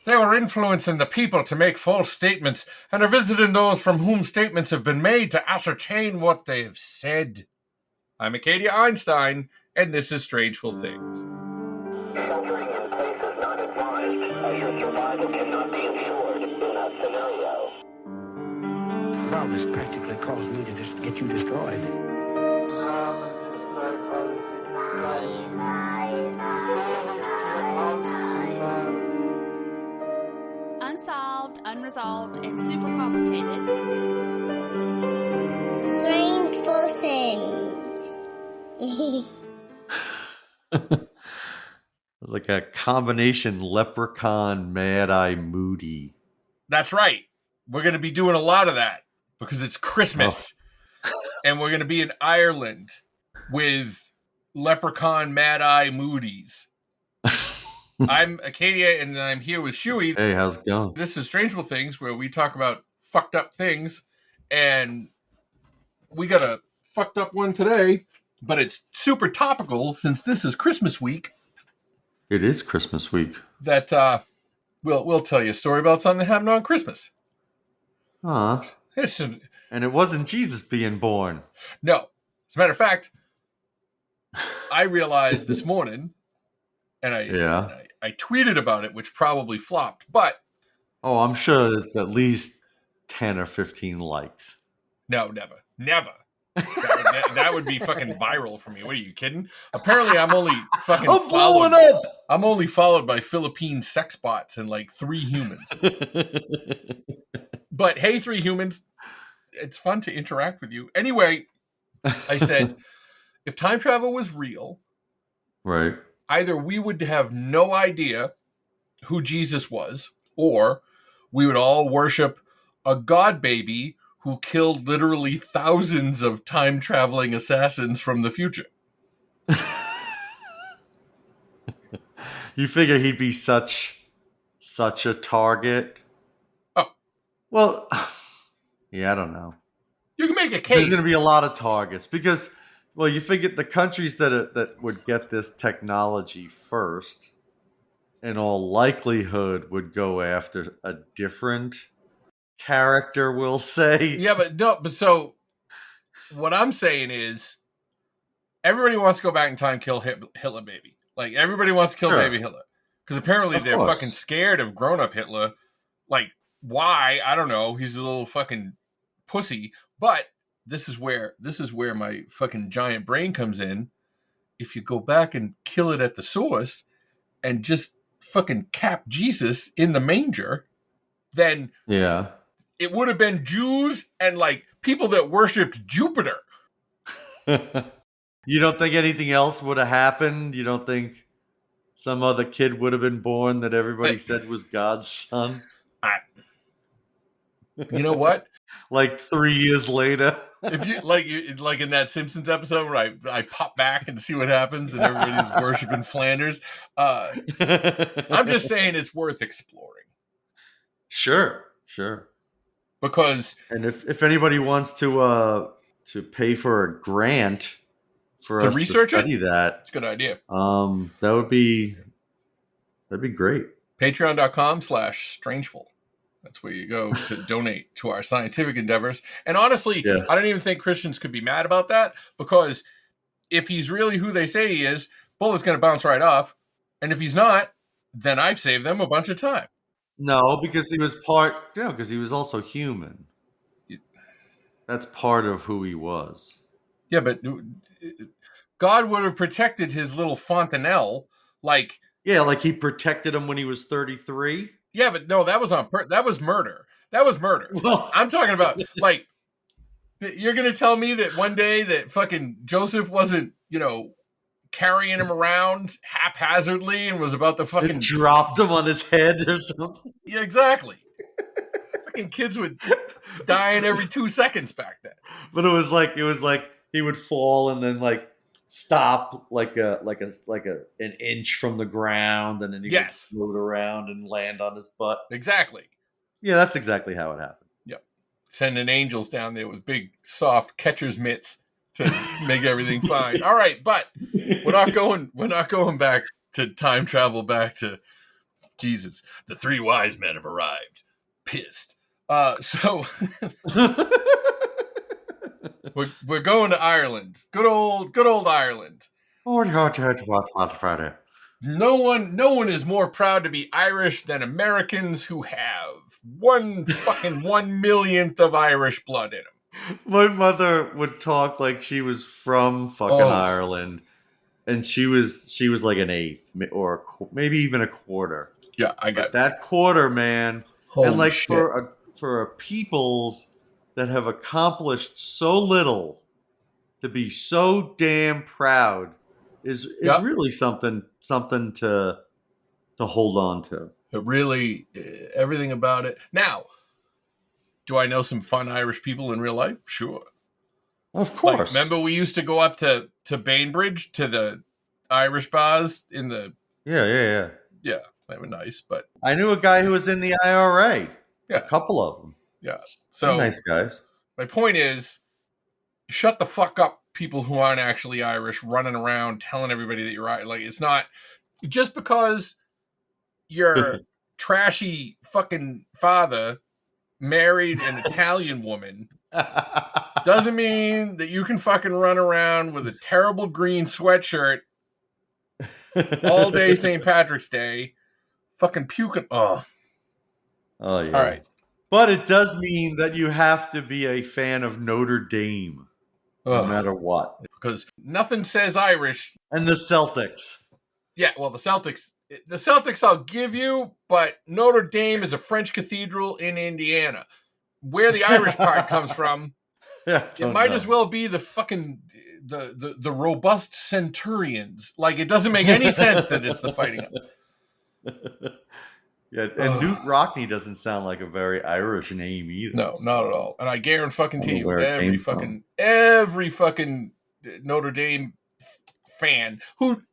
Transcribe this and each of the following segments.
They were influencing the people to make false statements and are visiting those from whom statements have been made to ascertain what they have said. I'm Acadia Einstein, and this is Strangeful Things. Sheltering in places not advised, as your survival cannot be ensured in that scenario. Well, this practically caused me to just get you destroyed. Unsolved, unresolved, and super complicated. Strangeful Things. Like a combination leprechaun, mad-eye, moody. That's right. We're going to be doing a lot of that because it's Christmas. And we're going to be in Ireland with leprechaun, mad-eye, moodies. I'm Acadia, and I'm here with Shuey. Hey, how's it going? This is Strangeful Things, where we talk about fucked up things, and we got a fucked up one today, but it's super topical since this is Christmas week. It is Christmas week. That we'll tell you a story about something that happened on Christmas. And it wasn't Jesus being born. No. As a matter of fact, I realized this morning, and I tweeted about it, which probably flopped, but... Oh, I'm sure there's at least 10 or 15 likes. No, never. That would be fucking viral for me. What are you kidding? Apparently, I'm only fucking blowing up. I'm only followed by Philippine sex bots and like 3 humans. But hey, 3 humans, it's fun to interact with you. Anyway, I said, if time travel was real, right, either we would have no idea who Jesus was, or we would all worship a god baby who killed literally thousands of time-traveling assassins from the future. You figure he'd be such a target? Oh. Well, yeah, I don't know. You can make a case. There's going to be a lot of targets because, well, you figure the countries that would get this technology first, in all likelihood, would go after a different character, we'll say. Yeah, but so what I'm saying is everybody wants to go back in time, kill Hitler baby. Like, everybody wants to kill baby Hitler. Because apparently they're fucking scared of grown-up Hitler. Like, why? I don't know. He's a little fucking pussy. But this is where my fucking giant brain comes in. If you go back and kill it at the source and just fucking cap Jesus in the manger, then it would have been Jews and like people that worshipped Jupiter. You don't think anything else would have happened? You don't think some other kid would have been born that everybody said was God's son? You know what? Like 3 years later. If you like in that Simpsons episode where I pop back and see what happens and everybody's worshiping Flanders. I'm just saying it's worth exploring. Sure. Because if anybody wants to pay for a grant for us to study that, it's a good idea. that'd be great. Patreon.com/strangeful. That's where you go to donate to our scientific endeavors. And honestly, yes. I don't even think Christians could be mad about that, because if he's really who they say he is, bullet's going to bounce right off. And if he's not, then I've saved them a bunch of time. No, because he was because he was also human. That's part of who he was. Yeah, but God would have protected his little fontanelle, like... Yeah, like he protected him when he was 33. Yeah, but no, that was that was murder. That was murder. Well, I'm talking about, like, you're going to tell me that one day that fucking Joseph wasn't, carrying him around haphazardly and was about to fucking... dropped him on his head or something? Yeah, exactly. Fucking kids would dying every 2 seconds back then. But it was like he would fall and then like stop like an inch from the ground, and then he would float around and land on his butt. Exactly. Yeah, that's exactly how it happened. Yep. Sending angels down there with big soft catcher's mitts to make everything fine. All right, but we're not going back to time travel back to Jesus, the three wise men have arrived. Pissed. So we're going to Ireland. Good old Ireland. No one is more proud to be Irish than Americans who have 1/1,000,000th of Irish blood in them. My mother would talk like she was from fucking Ireland, and she was like an eighth or maybe even a quarter. Yeah, I got that quarter, man. Holy and like shit. for a peoples that have accomplished so little, to be so damn proud is really something to hold on to. It really, everything about it. Now, do I know some fun Irish people in real life? Sure. Of course. Like, remember we used to go up to Bainbridge to the Irish bars in the... Yeah. Yeah, they were nice, but... I knew a guy who was in the IRA. Yeah. A couple of them. Yeah. So they're nice guys. My point is, shut the fuck up, people who aren't actually Irish, running around telling everybody that you're Irish. Like, it's not... Just because your trashy fucking father married an Italian woman doesn't mean that you can fucking run around with a terrible green sweatshirt all day St. Patrick's Day, fucking puking. Oh yeah. All right. But it does mean that you have to be a fan of Notre Dame, no matter what. Because nothing says Irish. And the Celtics. Yeah, well, the Celtics I'll give you, but Notre Dame is a French cathedral in Indiana. Where the Irish part comes from, it might as well be the fucking the robust Centurions. Like, it doesn't make any sense that it's the Fighting. Yeah, and Newt Rockney doesn't sound like a very Irish name either. No, not at all. And I guarantee you, every fucking Notre Dame fan who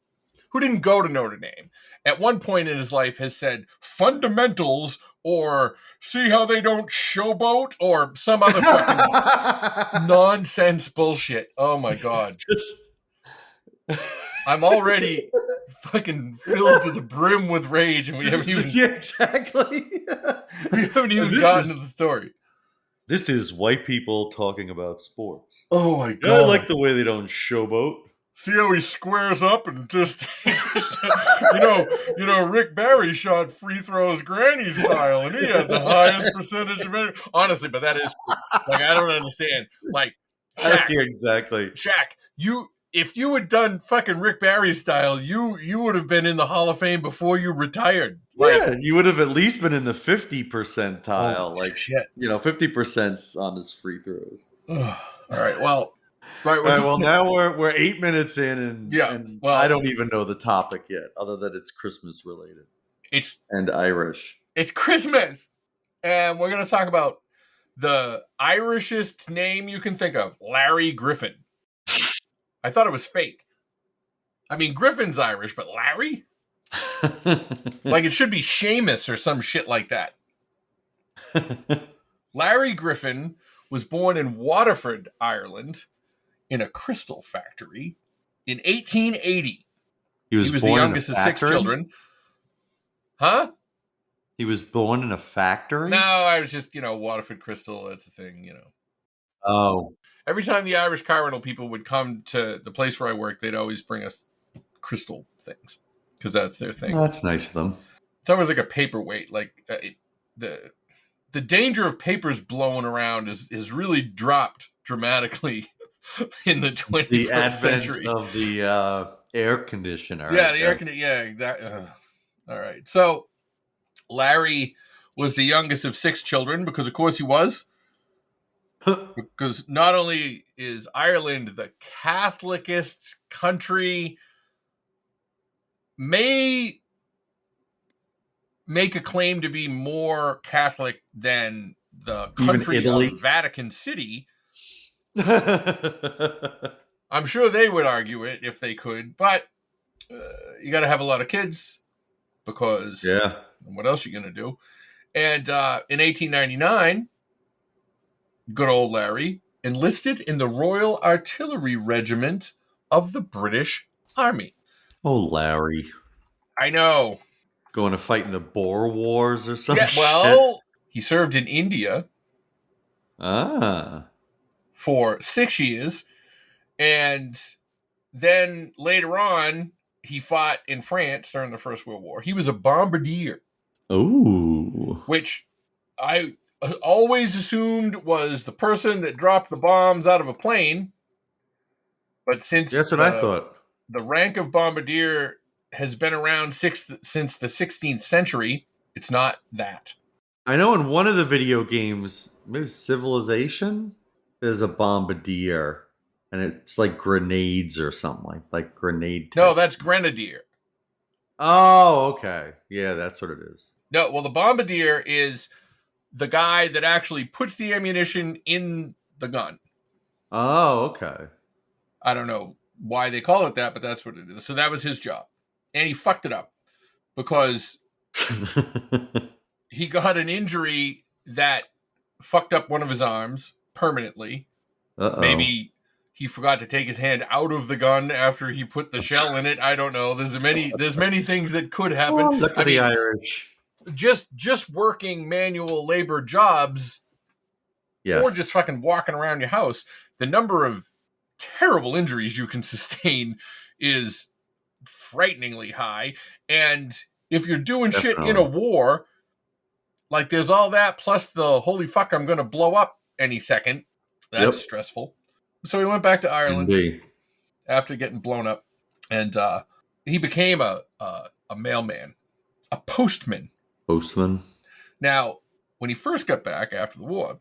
didn't go to Notre Dame at one point in his life has said fundamentals or see how they don't showboat or some other fucking nonsense bullshit. Oh my God. I'm already fucking filled to the brim with rage, and we haven't even exactly. We haven't even gotten to the story. This is white people talking about sports. Oh my God! I like the way they don't showboat. See how he squares up and just you know, Rick Barry shot free throws granny style, and he had the highest percentage of it. Honestly, but that is like, I don't understand. Like, Shaq, exactly. Shaq, if you had done fucking Rick Barry style, you would have been in the Hall of Fame before you retired. Like, yeah, you would have at least been in the 50 percentile. Oh, like, shit. 50% on his free throws. All right, well. Right. Well, now we're 8 minutes in, and well, I don't even know the topic yet, other than it's Christmas related. And Irish. It's Christmas, and we're going to talk about the Irishest name you can think of, Larry Griffin. I thought it was fake. I mean, Griffin's Irish, but Larry? Like, it should be Seamus or some shit like that. Larry Griffin was born in Waterford, Ireland, in a crystal factory in 1880. He was the youngest of 6 children. Huh? He was born in a factory? No, I was just, Waterford Crystal, that's a thing, Oh. Every time the Irish car rental people would come to the place where I work, they'd always bring us crystal things because that's their thing. Oh, that's nice of them. It's always like a paperweight. Like, the danger of papers blowing around is really dropped dramatically in the 21st century. Of the air conditioner. Yeah, the air conditioner. Yeah, exactly. All right. So Larry was the youngest of 6 children because, of course, he was. Because not only is Ireland the Catholicest country, may make a claim to be more Catholic than the country of Vatican City. I'm sure they would argue it if they could, but you got to have a lot of kids because what else are you going to do? And in 1899, good old Larry enlisted in the Royal Artillery Regiment of the British Army. Oh, Larry. I know. going to fight in the Boer Wars or something. Yeah, well, he served in India Ah. for 6 years, and then later on, he fought in France during the First World War. He was a bombardier. Ooh. Which I always assumed was the person that dropped the bombs out of a plane. But since That's what I thought. The rank of bombardier has been around since the 16th century, it's not that. I know in one of the video games, maybe Civilization, there's a bombardier, and it's like grenades or something like grenade. No, that's grenadier. Oh, okay. Yeah, that's what it is. No, well, the bombardier is the guy that actually puts the ammunition in the gun. Oh, okay. I don't know why they call it that, but that's what it is. So that was his job. And he fucked it up because he got an injury that fucked up one of his arms permanently. Uh-oh. Maybe he forgot to take his hand out of the gun after he put the shell in it. I don't know. There's many things that could happen. Oh, look at the Irish. Just working manual labor jobs, yes, or just fucking walking around your house, the number of terrible injuries you can sustain is frighteningly high. And if you're doing shit in a war, like there's all that plus the holy fuck, I'm going to blow up any second. That's stressful. So he went back to Ireland after getting blown up, and he became a mailman, a postman. Postman. Now, when he first got back after the war,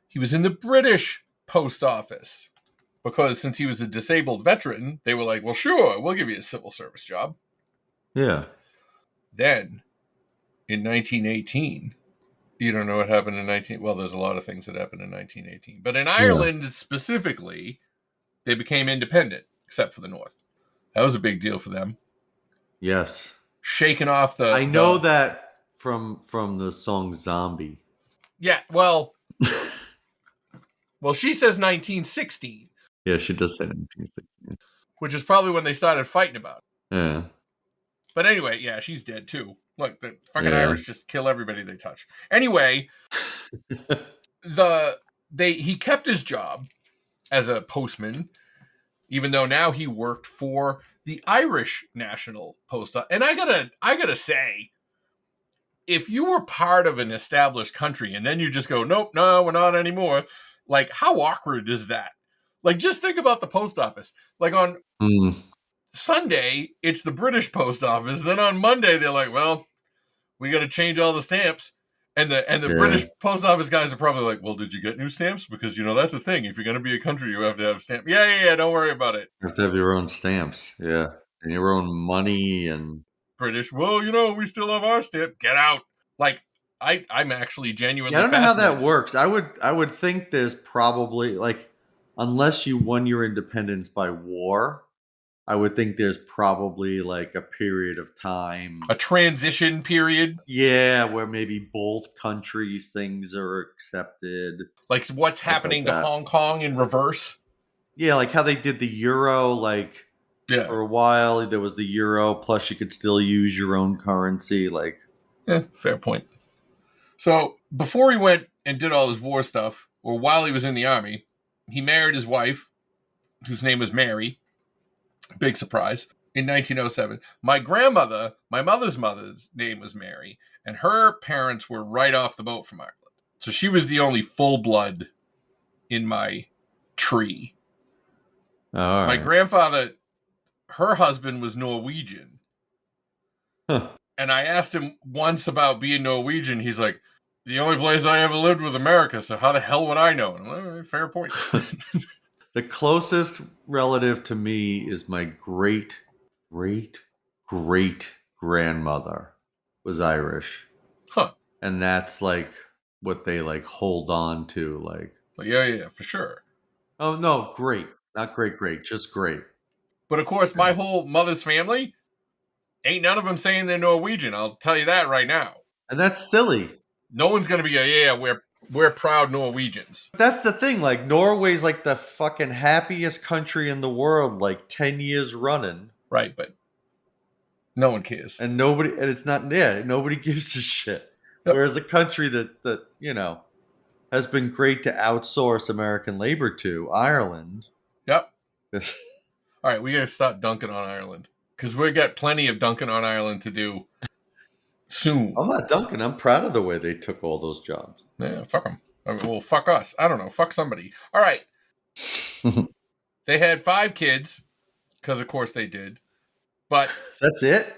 he was in the British post office because since he was a disabled veteran, they were like, well, sure, we'll give you a civil service job. Yeah. Then, in 1918, you don't know what happened in 19... Well, there's a lot of things that happened in 1918. But in Ireland specifically, they became independent, except for the North. That was a big deal for them. Yes. Shaking off the... I know that from the song Zombie. Yeah, well... well, she says 1916. Yeah, she does say 1916. Which is probably when they started fighting about it. Yeah. But anyway, yeah, she's dead too. Look, the fucking Irish just kill everybody they touch. Anyway, he kept his job as a postman, even though now he worked for the Irish National Post Office. And I gotta say, if you were part of an established country and then you just go, nope, no, we're not anymore. Like, how awkward is that? Like, just think about the post office. Like on Sunday, it's the British post office. Then on Monday, they're like, well, we got to change all the stamps. And the British post office guys are probably like, well, did you get new stamps? Because, that's a thing. If you're going to be a country, you have to have stamps. Yeah, don't worry about it. You have to have your own stamps. Yeah. And your own money and... British, well, we still have our stamp. Get out. Like, I'm actually genuinely I don't know how that works. I would think there's probably, like, unless you won your independence by war, I would think there's probably like a period of time. A transition period? Yeah, where maybe both countries' things are accepted. Like what's happening to Hong Kong in reverse? Yeah, like how they did the euro, for a while there was the euro, plus you could still use your own currency. Fair point. So before he went and did all his war stuff, or while he was in the army, he married his wife, whose name was Mary. Big surprise. In 1907. My mother's mother's name was Mary, and her parents were right off the boat from Ireland. So she was the only full blood in my tree. All right. My grandfather, her husband was Norwegian. Huh. And I asked him once about being Norwegian. He's like, the only place I ever lived was America, so how the hell would I know? And I'm like, fair point. The closest relative to me is my great grandmother was Irish. Huh. And that's like what they hold on to. Yeah, for sure. Oh, no, great. Not great, just great. But of course, my whole mother's family, ain't none of them saying they're Norwegian. I'll tell you that right now. And that's silly. No one's going to be we're proud Norwegians. That's the thing. Norway's the fucking happiest country in the world, 10 years running. Right, but No one cares. And nobody gives a shit. Yep. Whereas a country that has been great to outsource American labor to, Ireland. Yep. All right, we got to stop dunking on Ireland because we got plenty of dunking on Ireland to do soon. I'm not dunking. I'm proud of the way they took all those jobs. Yeah, fuck them. I mean, well, fuck us. I don't know. Fuck somebody. All right. They had 5 kids because, of course, they did. But that's it?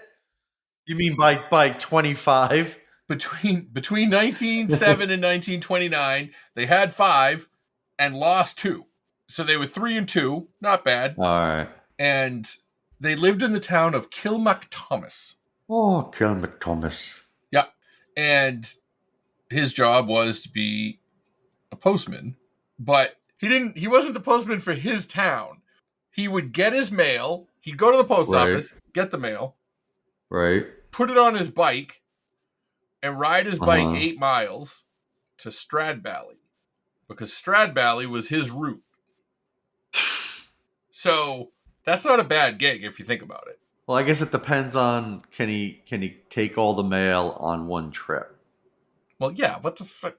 You mean by 25? Between 1907 and 1929, they had 5 and lost 2. So they were 3 and 2. Not bad. All right. And they lived in the town of Kilmacthomas. Oh, Kilmacthomas. Yeah. And his job was to be a postman, but he wasn't the postman for his town. He would get his mail, he'd go to the post office, get the mail, right, put it on his bike, and ride his bike 8 miles to Stradbally, because Stradbally was his route. So that's not a bad gig if you think about it. Well, I guess it depends on can he take all the mail on one trip. Well, yeah. What the fuck?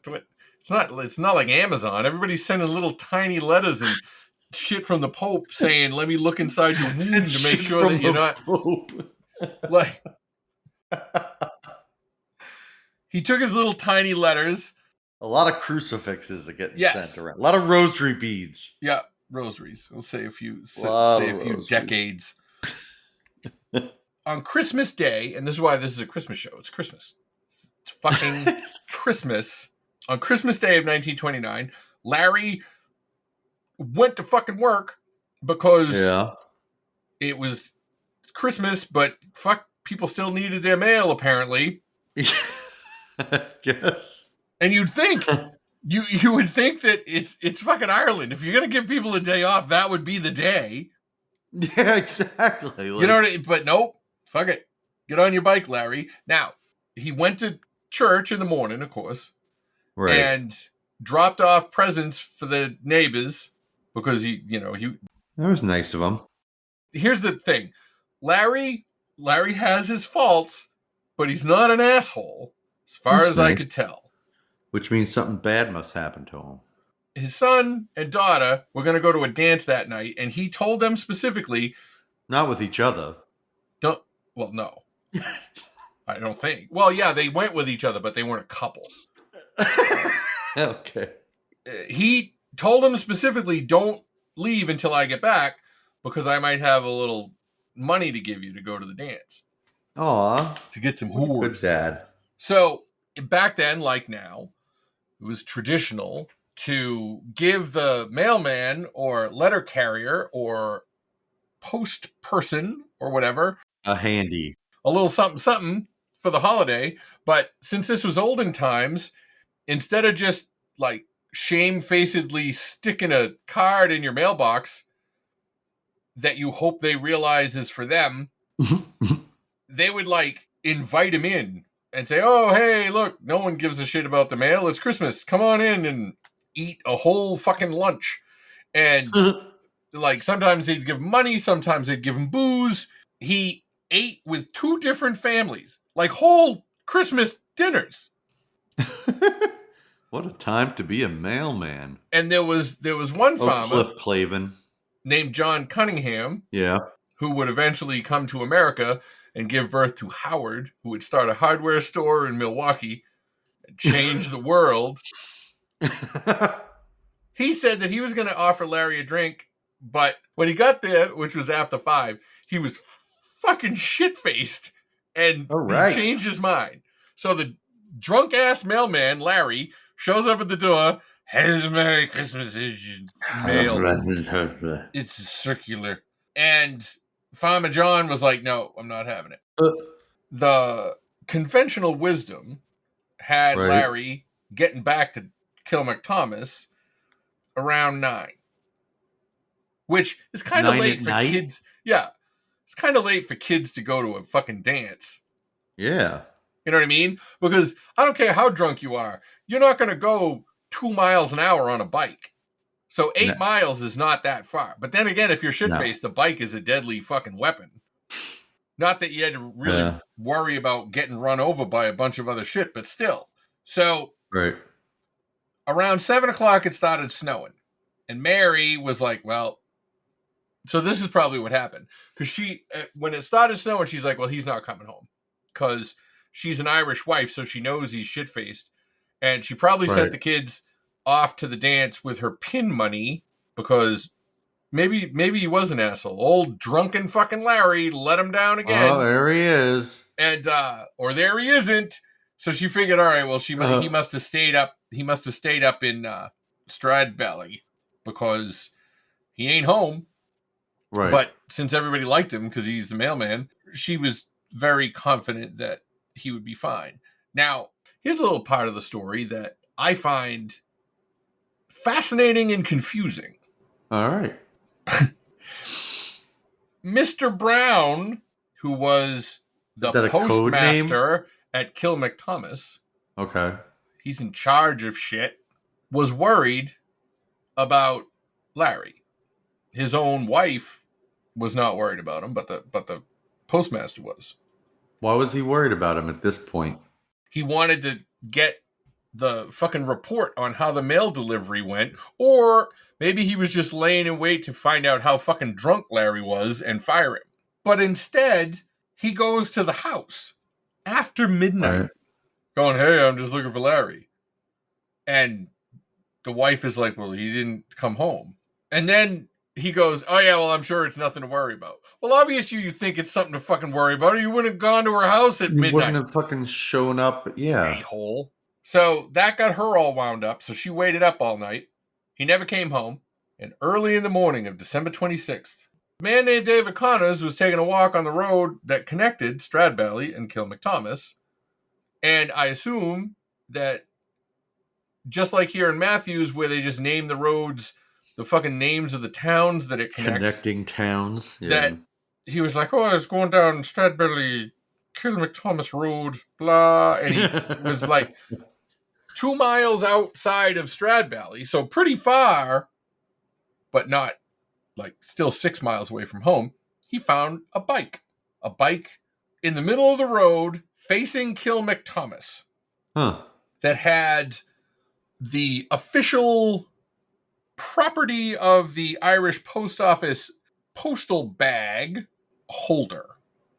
It's not like Amazon. Everybody's sending little tiny letters and shit from the Pope saying, "Let me look inside your womb to make sure that you're not." Pope. Like, he took his little tiny letters. A lot of crucifixes are getting sent around. A lot of rosary beads. Yeah, rosaries. We'll say a few rosaries. decades. On Christmas Day, and this is why this is a Christmas show. It's Christmas. It's fucking Christmas. On Christmas Day of 1929, Larry went to fucking work because it was Christmas, but fuck, people still needed their mail apparently. I guess. And you'd think you would think that it's fucking Ireland. If you're gonna give people a day off, that would be the day. Yeah, exactly. You know what I mean? But nope. Fuck it. Get on your bike, Larry. Now, he went to church in the morning, of course. Right. And dropped off presents for the neighbors because he that was nice of him. Here's the thing. Larry has his faults, but he's not an asshole, as far as I could tell. Which means something bad must happen to him. His son and daughter were going to go to a dance that night, and he told them specifically... Not with each other. Well, no. I don't think. Well, yeah, they went with each other, but they weren't a couple. Okay. He told them specifically, don't leave until I get back, because I might have a little money to give you to go to the dance. Aw. To get some whores. Good dad. So, back then, like now, it was traditional to give the mailman or letter carrier or post person or whatever a handy, a little something for the holiday. But since this was olden times, instead of just like shamefacedly sticking a card in your mailbox that you hope they realize is for them, they would like invite him in and say, "Oh, hey, look, no one gives a shit about the mail. It's Christmas. Come on in and eat a whole fucking lunch." And like sometimes they'd give him money, sometimes they'd give him booze. He ate with 2 different families, like whole Christmas dinners. What a time to be a mailman. And there was one farmer, Cliff Clavin, named John Cunningham, who would eventually come to America and give birth to Howard, who would start a hardware store in Milwaukee and change the world. He said that he was going to offer Larry a drink, but when he got there, which was after 5, he was fucking shit-faced, and he changed his mind. So the drunk-ass mailman, Larry, shows up at the door, "Has Merry Christmas, is mail. It's circular." And Farmer John was like, "No, I'm not having it." The conventional wisdom had Larry getting back to Kilmacthomas around 9, which is kind of late for kids. Yeah, it's kind of late for kids to go to a fucking dance. Yeah. You know what I mean? Because I don't care how drunk you are, you're not going to go 2 miles an hour on a bike. So 8 miles is not that far. But then again, if you're shit-faced, the bike is a deadly fucking weapon. Not that you had to really worry about getting run over by a bunch of other shit, but still. So around 7 o'clock, it started snowing. And Mary was like, well, so this is probably what happened. Because she, when it started snowing, she's like, well, he's not coming home. Because she's an Irish wife, so she knows he's shit-faced. And she probably sent the kids off to the dance with her pin money because maybe he was an asshole. Old drunken fucking Larry let him down again. Oh, there he is. And or there he isn't. So she figured, all right, well, he must have stayed up. He must have stayed up in Stradbally because he ain't home. Right. But since everybody liked him because he's the mailman, she was very confident that he would be fine. Now, here's a little part of the story that I find fascinating and confusing. All right. Mr. Brown, who was the postmaster at Kilmacthomas, he's in charge of shit, was worried about Larry. His own wife was not worried about him, but the postmaster was. Why was he worried about him at this point? He wanted to get the fucking report on how the mail delivery went, or maybe he was just laying in wait to find out how fucking drunk Larry was and fire him. But instead, he goes to the house after midnight, going, hey, I'm just looking for Larry. And the wife is like, well, he didn't come home. And then he goes, oh, yeah, well, I'm sure it's nothing to worry about. Well, obviously you think it's something to fucking worry about, or you wouldn't have gone to her house at midnight. You wouldn't have fucking shown up, A-hole. So that got her all wound up, so she waited up all night. He never came home, and early in the morning of December 26th, a man named David Connors was taking a walk on the road that connected Stradbally and Kilmacthomas, and I assume that just like here in Matthews, where they just name the roads the fucking names of the towns that it connects. Connecting towns. Yeah. That he was like, oh, I was going down Stradbally, Kilmacthomas Road, blah. And he was like 2 miles outside of Stradbally, so pretty far, but not like still 6 miles away from home. He found a bike in the middle of the road facing Kilmacthomas that had the official property of the Irish Post Office postal bag holder,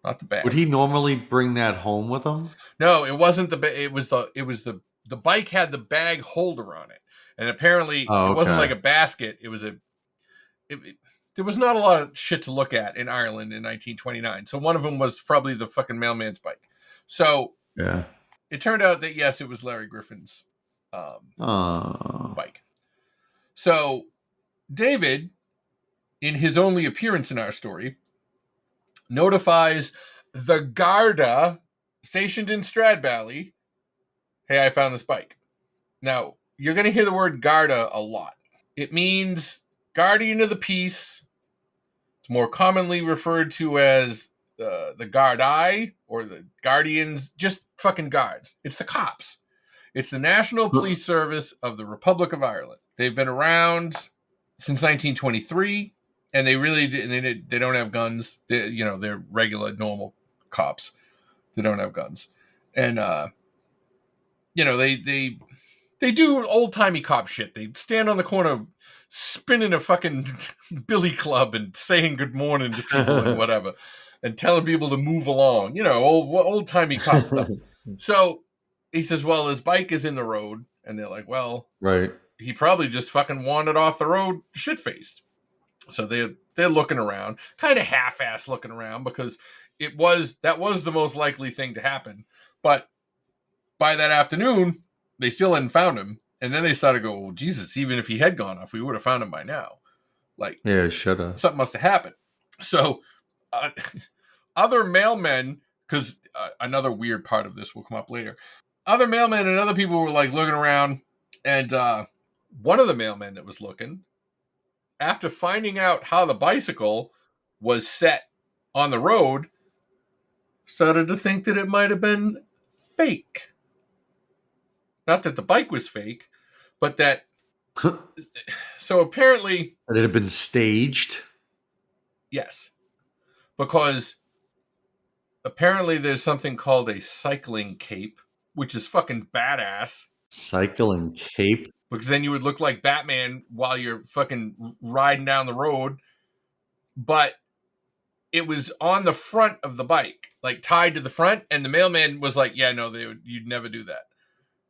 not the bag. Would he normally bring that home with him? No, it wasn't the bag. It was the bike had the bag holder on it, and apparently it wasn't like a basket. It was there was not a lot of shit to look at in Ireland in 1929. So one of them was probably the fucking mailman's bike. So it turned out that yes, it was Larry Griffin's bike. So David, in his only appearance in our story, notifies the Garda stationed in Stradbally, hey, I found this bike. Now, you're going to hear the word Garda a lot. It means guardian of the peace. It's more commonly referred to as the Gardaí or the guardians, just fucking guards. It's the cops. It's the National Police Service of the Republic of Ireland. They've been around since 1923, and they really they don't have guns. They're regular, normal cops. They don't have guns, and they do old timey cop shit. They stand on the corner, spinning a fucking billy club and saying good morning to people and whatever, and telling people to move along. Old timey cop stuff. So he says, well, his bike is in the road. And they're like, well, he probably just fucking wandered off the road shit-faced. So they're looking around, kind of half-ass looking around, because that was the most likely thing to happen. But by that afternoon, they still hadn't found him. And then they started to go, well, Jesus, even if he had gone off, we would have found him by now. Like, yeah, should have. Something must have happened. So other mailmen, because another weird part of this will come up later, other mailmen and other people were like looking around, and one of the mailmen that was looking, after finding out how the bicycle was set on the road, started to think that it might have been fake. Not that the bike was fake, but that... So apparently... That it had been staged? Yes. Because apparently there's something called a cycling cape, which is fucking badass. Cycling cape? Because then you would look like Batman while you're fucking riding down the road. But it was on the front of the bike, like tied to the front. And the mailman was like, yeah, no, you'd never do that.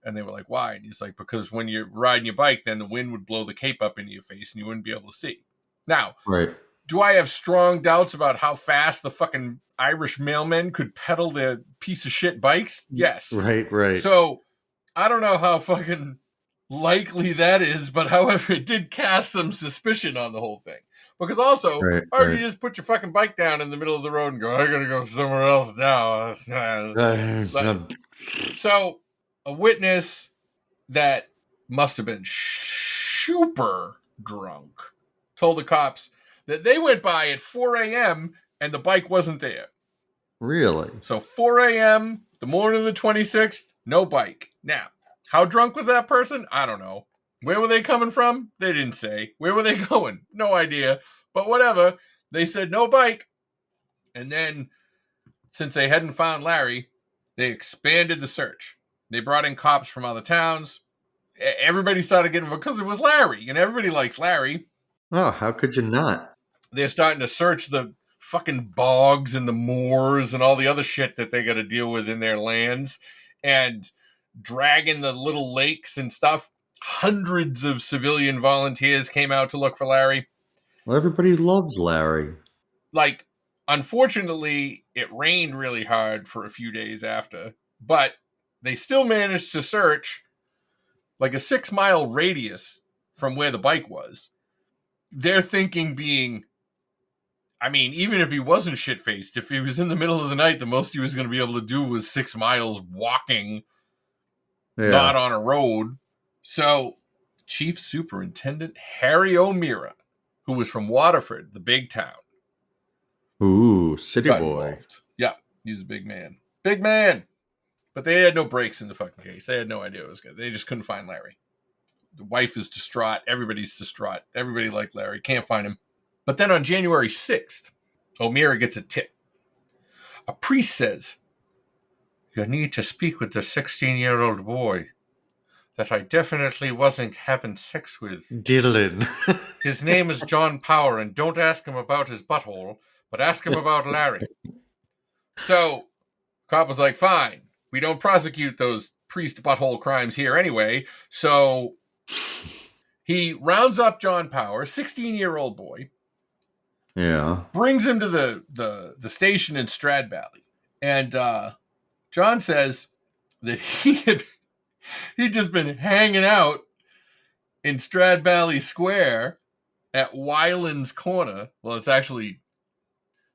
And they were like, why? And he's like, because when you're riding your bike, then the wind would blow the cape up into your face and you wouldn't be able to see. Now, Right. do I have strong doubts about how fast the fucking Irish mailmen could pedal their piece of shit bikes? Yes. Right. So I don't know how fucking likely that is, but however, it did cast some suspicion on the whole thing. Because also, you just put your fucking bike down in the middle of the road and go, I gotta go somewhere else now. So, a witness that must have been super drunk told the cops that they went by at 4 a.m. and the bike wasn't there. Really? So 4 a.m., the morning of the 26th, no bike. Now, how drunk was that person? I don't know. Where were they coming from? They didn't say. Where were they going? No idea. But whatever. They said no bike. And then, since they hadn't found Larry, they expanded the search. They brought in cops from other towns. Everybody started getting, because it was Larry, and everybody likes Larry. Oh, how could you not? They're starting to search the fucking bogs and the moors and all the other shit that they got to deal with in their lands, and dragging the little lakes and stuff. Hundreds of civilian volunteers came out to look for Larry. Well, everybody loves Larry. Like, unfortunately, it rained really hard for a few days after, but they still managed to search like a 6-mile radius from where the bike was. Their thinking being, I mean, even if he wasn't shit-faced, if he was in the middle of the night, the most he was going to be able to do was 6 miles walking, not on a road. So, Chief Superintendent Harry O'Meara, who was from Waterford, the big town. Ooh, city boy. Involved. Yeah, he's a big man. Big man! But they had no breaks in the fucking case. They had no idea what was good. They just couldn't find Larry. The wife is distraught. Everybody's distraught. Everybody liked Larry. Can't find him. But then on January 6th, O'Meara gets a tip. A priest says, you need to speak with the 16-year-old boy that I definitely wasn't having sex with. Dylan. His name is John Power, and don't ask him about his butthole, but ask him about Larry. So, cop was like, fine. We don't prosecute those priest butthole crimes here anyway. So, he rounds up John Power, 16-year-old boy. Yeah. Brings him to the station in Strad Valley. And John says that he'd just been hanging out in Strad Valley Square at Wyland's Corner. Well, it's actually,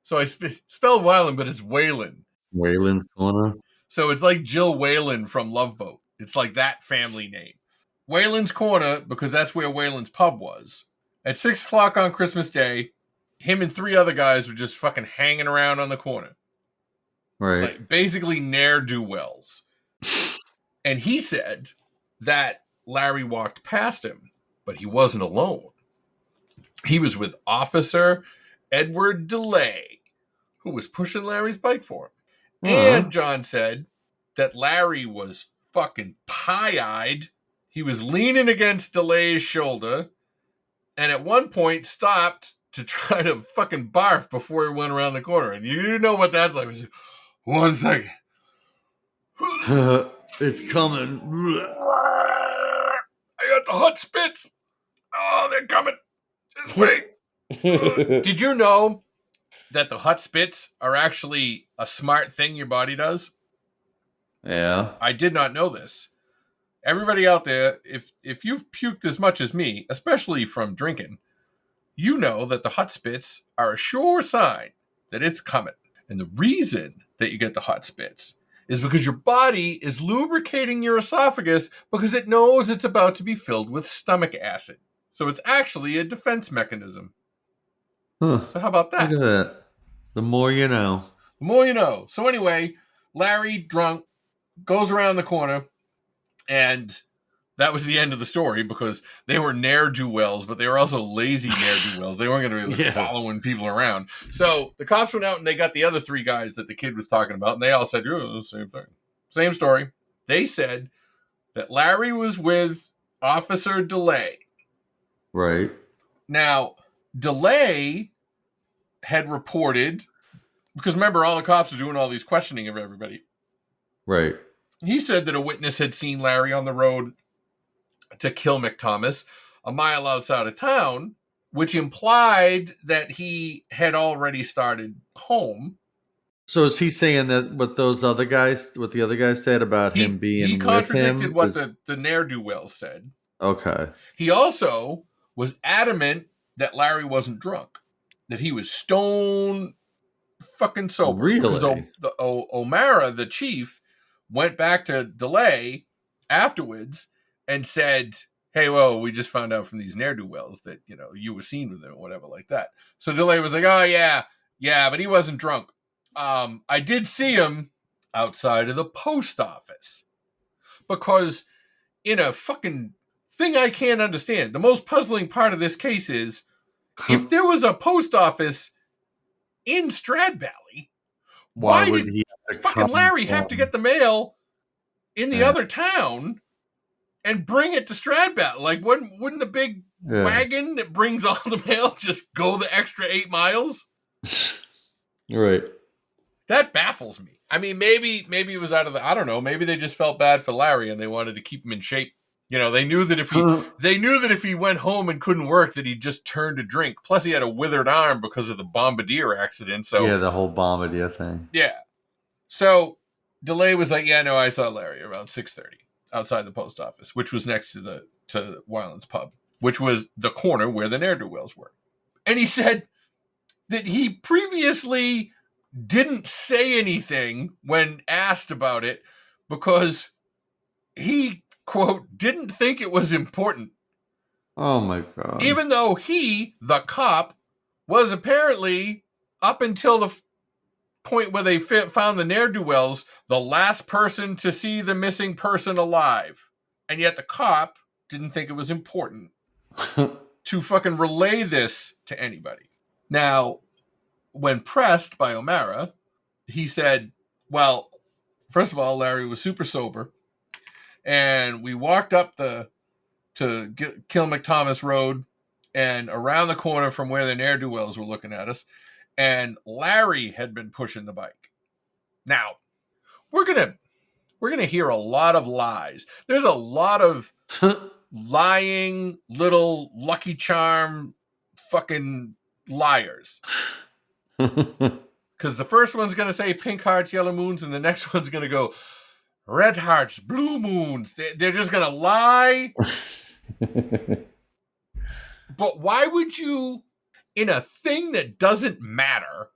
so I spelled Wyland, but it's Wayland. Wayland's Corner. So it's like Jill Wayland from Love Boat. It's like that family name. Wayland's Corner, because that's where Wayland's pub was. At 6 o'clock on Christmas Day, him and 3 other guys were just fucking hanging around on the corner. Right. Like, basically ne'er-do-wells. And he said that Larry walked past him, but he wasn't alone. He was with Officer Edward DeLay, who was pushing Larry's bike for him. And John said that Larry was fucking pie-eyed. He was leaning against DeLay's shoulder, and at one point stopped to try to fucking barf before he went around the corner. And you know what that's like. 1 second. It's coming. I got the hot spits. Oh, they're coming. Just wait. Did you know that the hot spits are actually a smart thing your body does? Yeah. I did not know this. Everybody out there, if you've puked as much as me, especially from drinking, you know that the hot spits are a sure sign that it's coming. And the reason that you get the hot spits is because your body is lubricating your esophagus because it knows it's about to be filled with stomach acid. So it's actually a defense mechanism. Huh. So how about that? Look at that. The more you know. The more you know. So anyway, Larry, drunk, goes around the corner, and that was the end of the story because they were ne'er-do-wells, but they were also lazy ne'er-do-wells. They weren't going to be following people around. So the cops went out and they got the other 3 guys that the kid was talking about, and they all said, oh, same thing. Same story. They said that Larry was with Officer DeLay. Right. Now, DeLay had reported, because remember, all the cops were doing all these questioning of everybody. Right. He said that a witness had seen Larry on the road to kill McThomas a mile outside of town, which implied that he had already started home. So is he saying that what the other guys said about him being with him? He contradicted what the ne'er-do-wells said. Okay. He also was adamant that Larry wasn't drunk, that he was stone fucking sober. Really? Because O'Mara, the chief, went back to DeLay afterwards and said, hey, well, we just found out from these ne'er-do-wells that, you were seen with him or whatever like that. So DeLay was like, oh, yeah, but he wasn't drunk. I did see him outside of the post office. Because in a fucking thing I can't understand, the most puzzling part of this case is if there was a post office in Strad Valley, why did fucking Larry have to get the mail in the other town and bring it to Strad Valley? Like, wouldn't the big wagon that brings all the mail just go the extra 8 miles? Right. That baffles me. I mean, maybe it was out of I don't know. Maybe they just felt bad for Larry and they wanted to keep him in shape. They knew that if he went home and couldn't work, that he'd just turn to drink. Plus, he had a withered arm because of the Bombardier accident. So the whole Bombardier thing. Yeah. So DeLay was like, yeah, no, I saw Larry around 6:30 outside the post office, which was next to the Wyland's pub, which was the corner where the ne'er-do-wells were. And he said that he previously didn't say anything when asked about it because he, quote, didn't think it was important. Oh my God. Even though he, the cop, was apparently, up until the point where they found the ne'er-do-wells, the last person to see the missing person alive. And yet the cop didn't think it was important to fucking relay this to anybody. Now, when pressed by O'Mara, he said, well, first of all, Larry was super sober. And we walked up to Kill McThomas Road and around the corner from where the ne'er-do-wells were looking at us. And Larry had been pushing the bike. Now, we're gonna hear a lot of lies. There's a lot of lying little Lucky Charm fucking liars. Because the first one's gonna say pink hearts, yellow moons, and the next one's gonna go red hearts, blue moons. They're just gonna lie. But why would you, in a thing that doesn't matter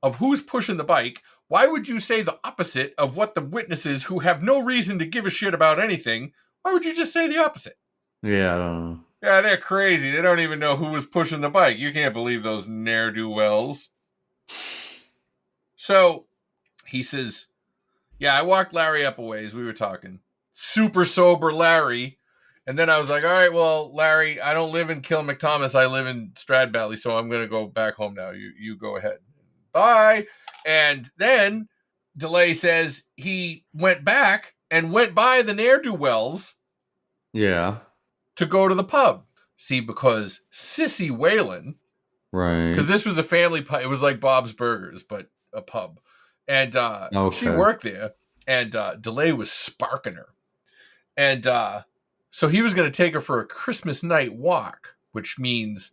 of who's pushing the bike, why would you say the opposite of what the witnesses who have no reason to give a shit about anything, why would you just say the opposite? Yeah, I don't know. Yeah, they're crazy. They don't even know who was pushing the bike. You can't believe those ne'er-do-wells. So he says, yeah, I walked Larry up a ways. We were talking. Super sober Larry. And then I was like, all right, well, Larry, I don't live in Kill McThomas. I live in Strad Valley, so I'm going to go back home now. You go ahead. Bye. And then DeLay says he went back and went by the ne'er-do-wells. Yeah. To go to the pub. See, because Sissy Whalen. Right. Because this was a family pub. It was like Bob's Burgers, but a pub. And she worked there. And DeLay was sparking her. And so he was going to take her for a Christmas night walk, which means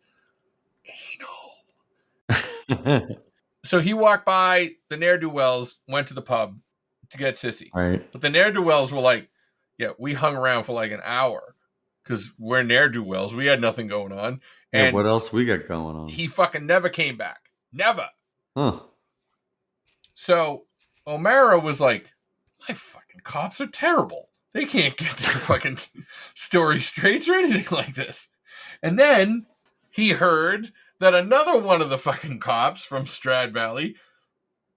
anal. So he walked by the ne'er-do-wells, went to the pub to get Sissy. Right. But the ne'er-do-wells were like, yeah, we hung around for like an hour because we're ne'er-do-wells. We had nothing going on. And what else we got going on? He fucking never came back. Never. Huh. So O'Mara was like, my fucking cops are terrible. They can't get their fucking story straight or anything like this. And then he heard that another one of the fucking cops from Strad Valley,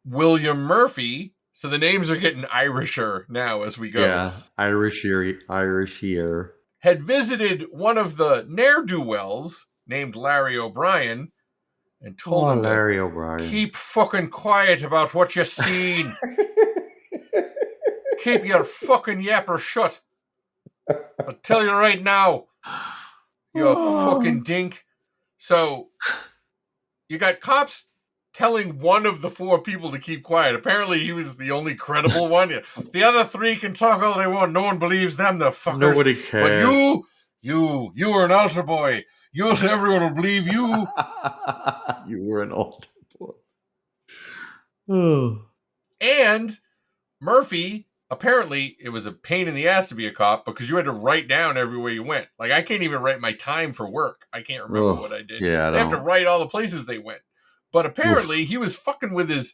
William Murphy, so the names are getting Irisher now as we go. Yeah, Irish here. had visited one of the ne'er-do-wells named Larry O'Brien and told him Larry to O'Brien. keep fucking quiet about what you seen. Keep your fucking yapper shut. I'll tell you right now, you fucking dink. So, you got cops telling one of the 4 people to keep quiet. Apparently, he was the only credible one. The other 3 can talk all they want. No one believes them, the fuckers. Nobody cares. But you were an altar boy. Everyone will believe you. You were an altar boy. Oh. And Murphy, apparently, it was a pain in the ass to be a cop because you had to write down everywhere you went. Like, I can't even write my time for work. I can't remember what I did. Yeah, they have to write all the places they went. But apparently, he was fucking with his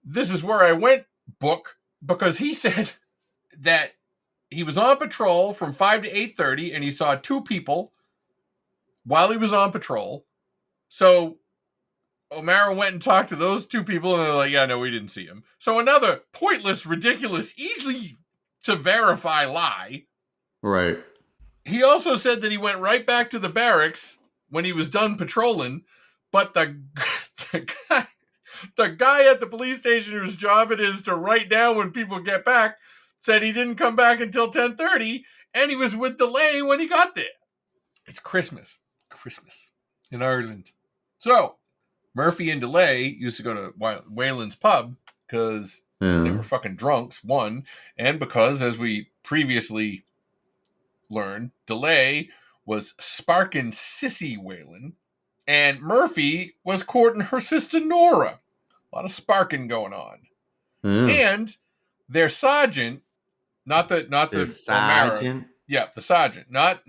"This is where I went" book because he said that he was on patrol from 5 to 8:30 and he saw 2 people while he was on patrol. So O'Mara went and talked to those 2 people and they're like, yeah, no, we didn't see him. So another pointless, ridiculous, easily to verify lie. Right. He also said that he went right back to the barracks when he was done patrolling, but the guy at the police station whose job it is to write down when people get back said he didn't come back until 10:30 and he was with DeLay when he got there. It's Christmas in Ireland. So Murphy and DeLay used to go to Whalen's pub because they were fucking drunks, one, and because, as we previously learned, DeLay was sparking sissy Whalen, and Murphy was courting her sister Nora. A lot of sparking going on. And their sergeant, not the sergeant. O'Mara, yeah, the sergeant, not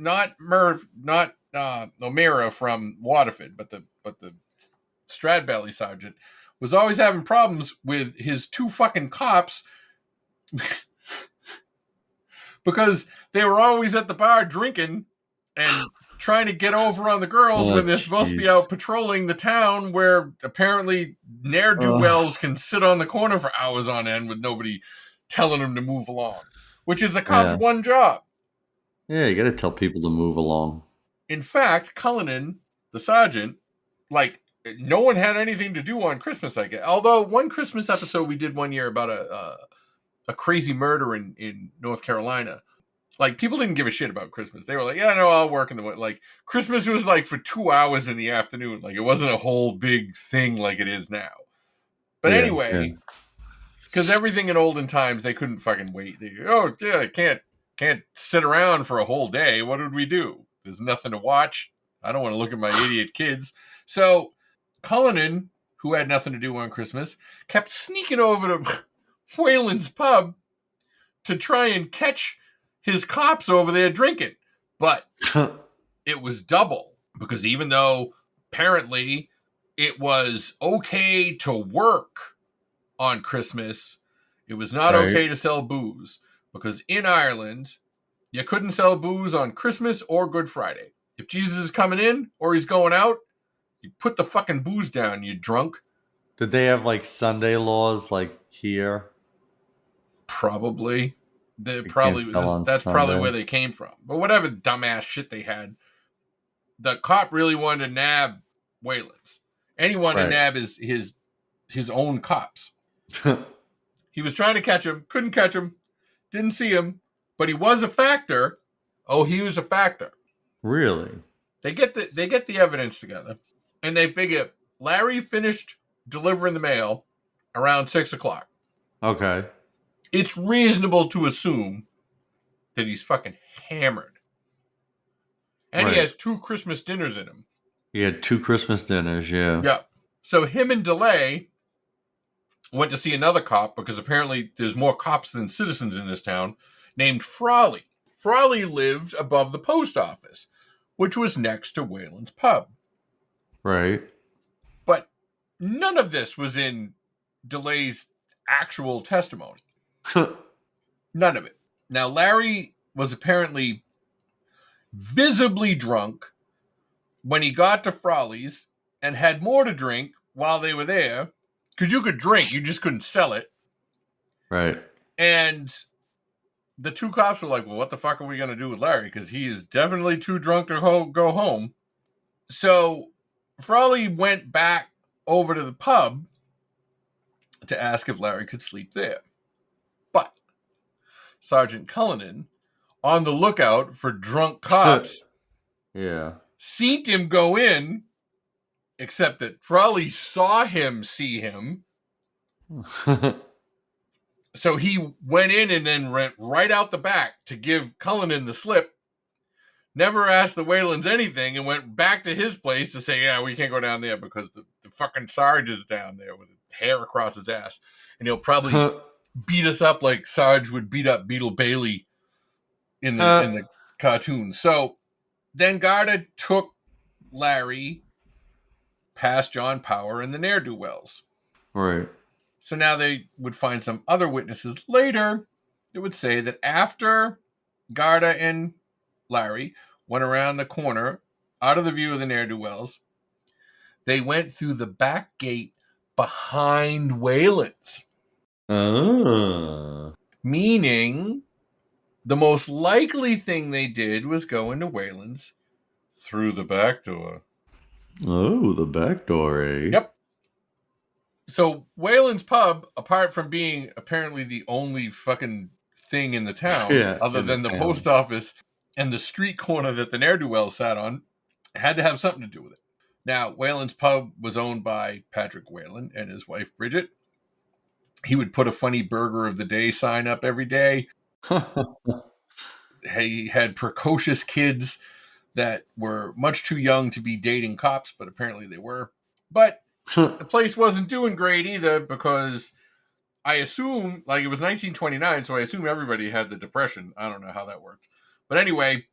O'Mara from Waterford, but the Stradbally sergeant was always having problems with his 2 fucking cops because they were always at the bar drinking and trying to get over on the girls when they're supposed to be out patrolling the town where apparently ne'er-do-wells can sit on the corner for hours on end with nobody telling them to move along, which is the cops' one job. Yeah, you got to tell people to move along. In fact, Cullinan, the sergeant, like, no one had anything to do on Christmas, I guess. Although one Christmas episode we did one year about a crazy murder in North Carolina. Like, people didn't give a shit about Christmas. They were like, yeah, no, I'll work in the winter. Like, Christmas was like for 2 hours in the afternoon. Like, it wasn't a whole big thing like it is now. But anyway, because everything in olden times, they couldn't fucking wait. Can't sit around for a whole day. What would we do? There's nothing to watch. I don't want to look at my idiot kids. So Cullinan, who had nothing to do on Christmas, kept sneaking over to Whalen's pub to try and catch his cops over there drinking. But it was double, because even though apparently it was okay to work on Christmas, it was not okay to sell booze, because in Ireland, you couldn't sell booze on Christmas or Good Friday. If Jesus is coming in or he's going out, you put the fucking booze down, you drunk. Did they have like Sunday laws like here? Probably. That's Sunday. probably where they came from. But whatever dumbass shit they had, the cop really wanted to nab Whalen's. And he wanted to nab his own cops. He was trying to catch him, couldn't catch him, didn't see him, but he was a factor. Oh, he was a factor. Really? They get the evidence together, and they figure Larry finished delivering the mail around 6:00. Okay. It's reasonable to assume that he's fucking hammered. And he has 2 Christmas dinners in him. He had 2 Christmas dinners, yeah. Yeah. So him and DeLay went to see another cop, because apparently there's more cops than citizens in this town, named Frawley. Frawley lived above the post office, which was next to Whalen's pub. Right. But none of this was in DeLay's actual testimony. None of it. Now, Larry was apparently visibly drunk when he got to Frawley's and had more to drink while they were there, because you could drink, you just couldn't sell it. Right. And the two cops were like, well, what the fuck are we going to do with Larry? Because he is definitely too drunk to go home. So Frawley went back over to the pub to ask if Larry could sleep there. But Sergeant Cullinan, on the lookout for drunk cops, seen him go in, except that Frawley saw him see him. So he went in and then went right out the back to give Cullinan the slip. Never asked the Whalens anything and went back to his place to say, yeah, we can't go down there because the fucking Sarge is down there with hair across his ass. And he'll probably beat us up like Sarge would beat up Beetle Bailey in the cartoon. So then Garda took Larry past John Power and the ne'er-do-wells. Right. So now they would find some other witnesses later that would say that after Garda and Larry went around the corner out of the view of the ne'er-do-wells, they went through the back gate behind Whalen's. Meaning the most likely thing they did was go into Whalen's through the back door. Oh, the back door, eh? Yep. So Whalen's pub, apart from being apparently the only fucking thing in the town, other than the post office and the street corner that the ne'er-do-well sat on, had to have something to do with it. Now, Whalen's pub was owned by Patrick Whalen and his wife, Bridget. He would put a funny burger of the day sign up every day. He had precocious kids that were much too young to be dating cops, but apparently they were. But the place wasn't doing great either because I assume, like, it was 1929, so I assume everybody had the Depression. I don't know how that worked. But anyway,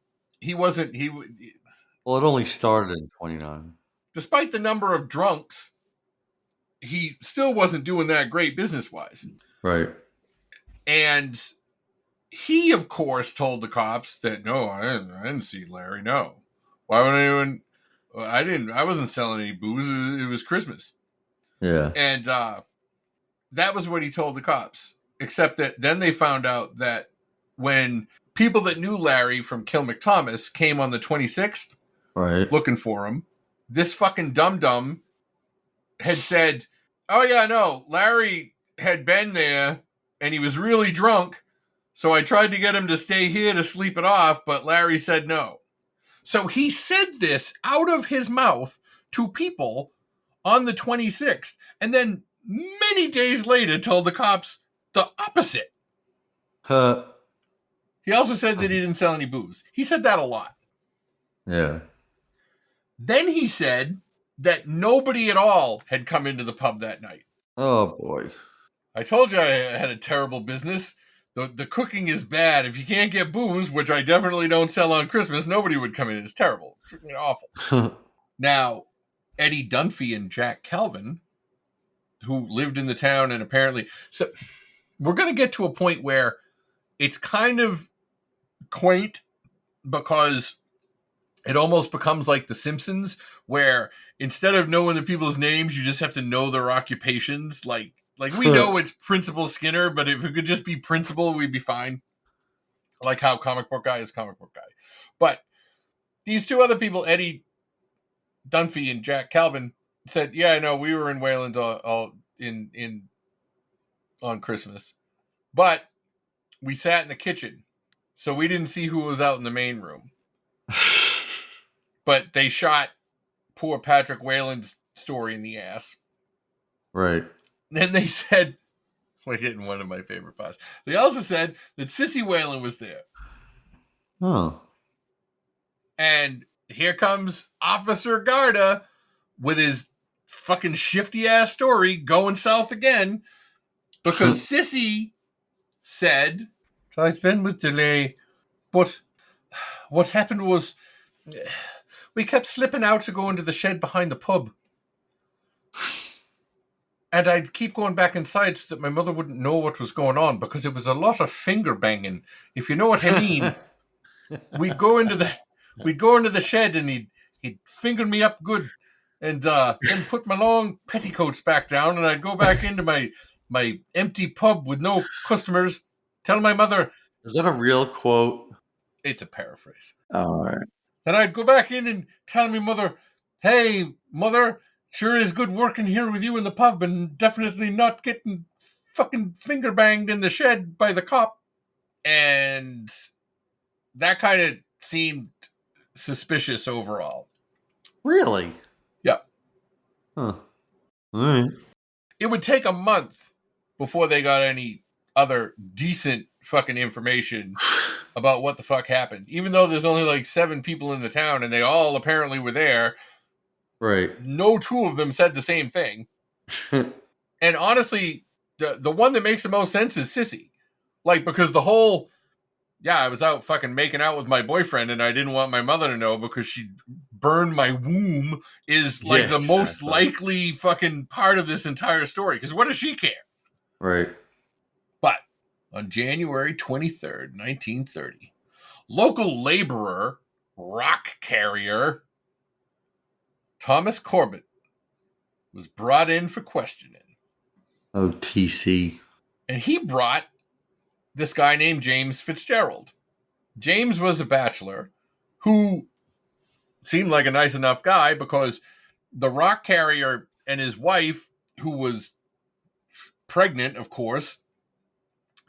well, it only started in 29. Despite the number of drunks, he still wasn't doing that great business-wise. Right. And he, of course, told the cops that, no, I didn't see Larry, no. Why would anyone... I wasn't selling any booze. It was Christmas. Yeah. And that was what he told the cops. Except that then they found out that when people that knew Larry from Kill McThomas came on the 26th, right, looking for him, this fucking dum-dum had said, oh yeah, no, Larry had been there and he was really drunk. So I tried to get him to stay here to sleep it off, but Larry said no. So he said this out of his mouth to people on the 26th, and then many days later told the cops the opposite. He also said that he didn't sell any booze. He said that a lot. Yeah. Then he said that nobody at all had come into the pub that night. Oh, boy. I told you I had a terrible business. The cooking is bad. If you can't get booze, which I definitely don't sell on Christmas, nobody would come in. It's terrible. It's freaking awful. Now, Eddie Dunphy and Jack Calvin, who lived in the town and apparently... So we're going to get to a point where it's kind of quaint because it almost becomes like The Simpsons, where instead of knowing the people's names, you just have to know their occupations. Like we know it's Principal Skinner, but if it could just be Principal, we'd be fine. Like how Comic Book Guy is Comic Book Guy. But these two other people, Eddie Dunphy and Jack Calvin, said, yeah, no, we were in Wayland all on Christmas. But we sat in the kitchen, so we didn't see who was out in the main room. But they shot poor Patrick Whalen's story in the ass. Right. Then they said, we're getting one of my favorite parts. They also said that Sissy Whalen was there. Oh. And here comes Officer Garda with his fucking shifty ass story going south again. Because Sissy said, I've been with delay, but what happened was we kept slipping out to go into the shed behind the pub. And I'd keep going back inside so that my mother wouldn't know what was going on because it was a lot of finger banging, if you know what I mean. We'd go into the shed and he'd finger me up good and then put my long petticoats back down and I'd go back into my empty pub with no customers, tell my mother, Is that a real quote? It's a paraphrase. All right. Then I'd go back in and tell me mother, hey, mother, sure is good working here with you in the pub and definitely not getting fucking finger banged in the shed by the cop. And that kind of seemed suspicious overall. Really? Yeah. Huh. All right. It would take a month before they got any other decent fucking information about what the fuck happened. Even though there's only like 7 people in the town and they all apparently were there. Right. No 2 of them said the same thing. And honestly, the one that makes the most sense is Sissy. Like, because the whole, I was out fucking making out with my boyfriend and I didn't want my mother to know because she'd burned my womb is like the most likely fucking part of this entire story. Because what does she care? Right. But on January 23rd, 1930, local laborer, rock carrier, Thomas Corbett was brought in for questioning. Oh, TC. And he brought this guy named James Fitzgerald. James was a bachelor who seemed like a nice enough guy because the rock carrier and his wife, who was pregnant, of course,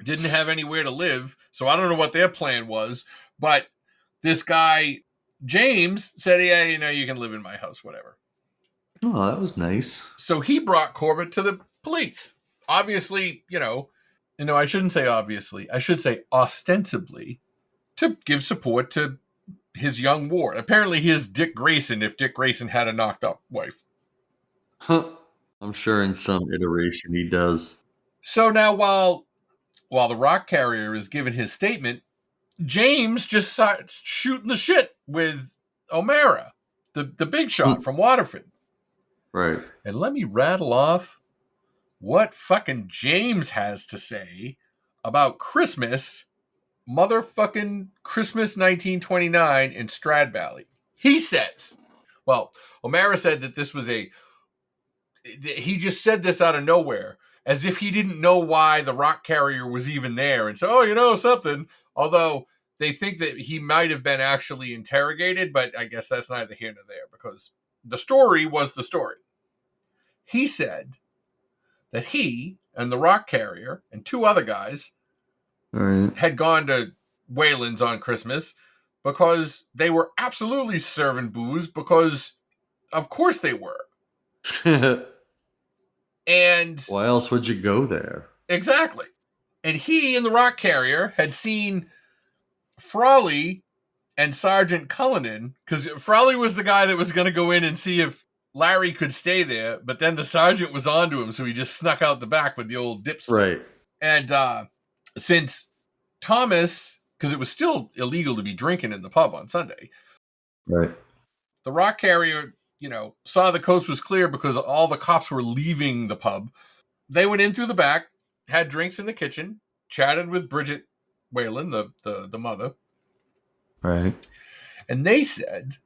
didn't have anywhere to live. So I don't know what their plan was, but this guy, James, said, yeah, you can live in my house, whatever. Oh, that was nice. So he brought Corbett to the police. Obviously, I shouldn't say obviously. I should say ostensibly to give support to his young ward. Apparently he is Dick Grayson if Dick Grayson had a knocked up wife. Huh. I'm sure in some iteration he does. So now while the rock carrier is giving his statement, James just starts shooting the shit with O'Mara, the big shot from Waterford. Right. And let me rattle off what fucking James has to say about Christmas, motherfucking Christmas 1929 in Strad Valley. He says, O'Mara said that this was he just said this out of nowhere, as if he didn't know why the rock carrier was even there. And so, something. Although they think that he might have been actually interrogated, but I guess that's neither here nor there because the story was the story. He said that he and the rock carrier and 2 other guys had gone to Wayland's on Christmas because they were absolutely serving booze because of course they were. And why else would you go there? Exactly. And he and the rock carrier had seen Frawley and Sergeant Cullinan, because Frawley was the guy that was going to go in and see if Larry could stay there, but then the sergeant was onto him, so he just snuck out the back with the old dipstick. Right. And since Thomas, because it was still illegal to be drinking in the pub on Sunday, right, the rock carrier, saw the coast was clear because all the cops were leaving the pub. They went in through the back, had drinks in the kitchen, chatted with Bridget Wayland, the mother. Right. And they said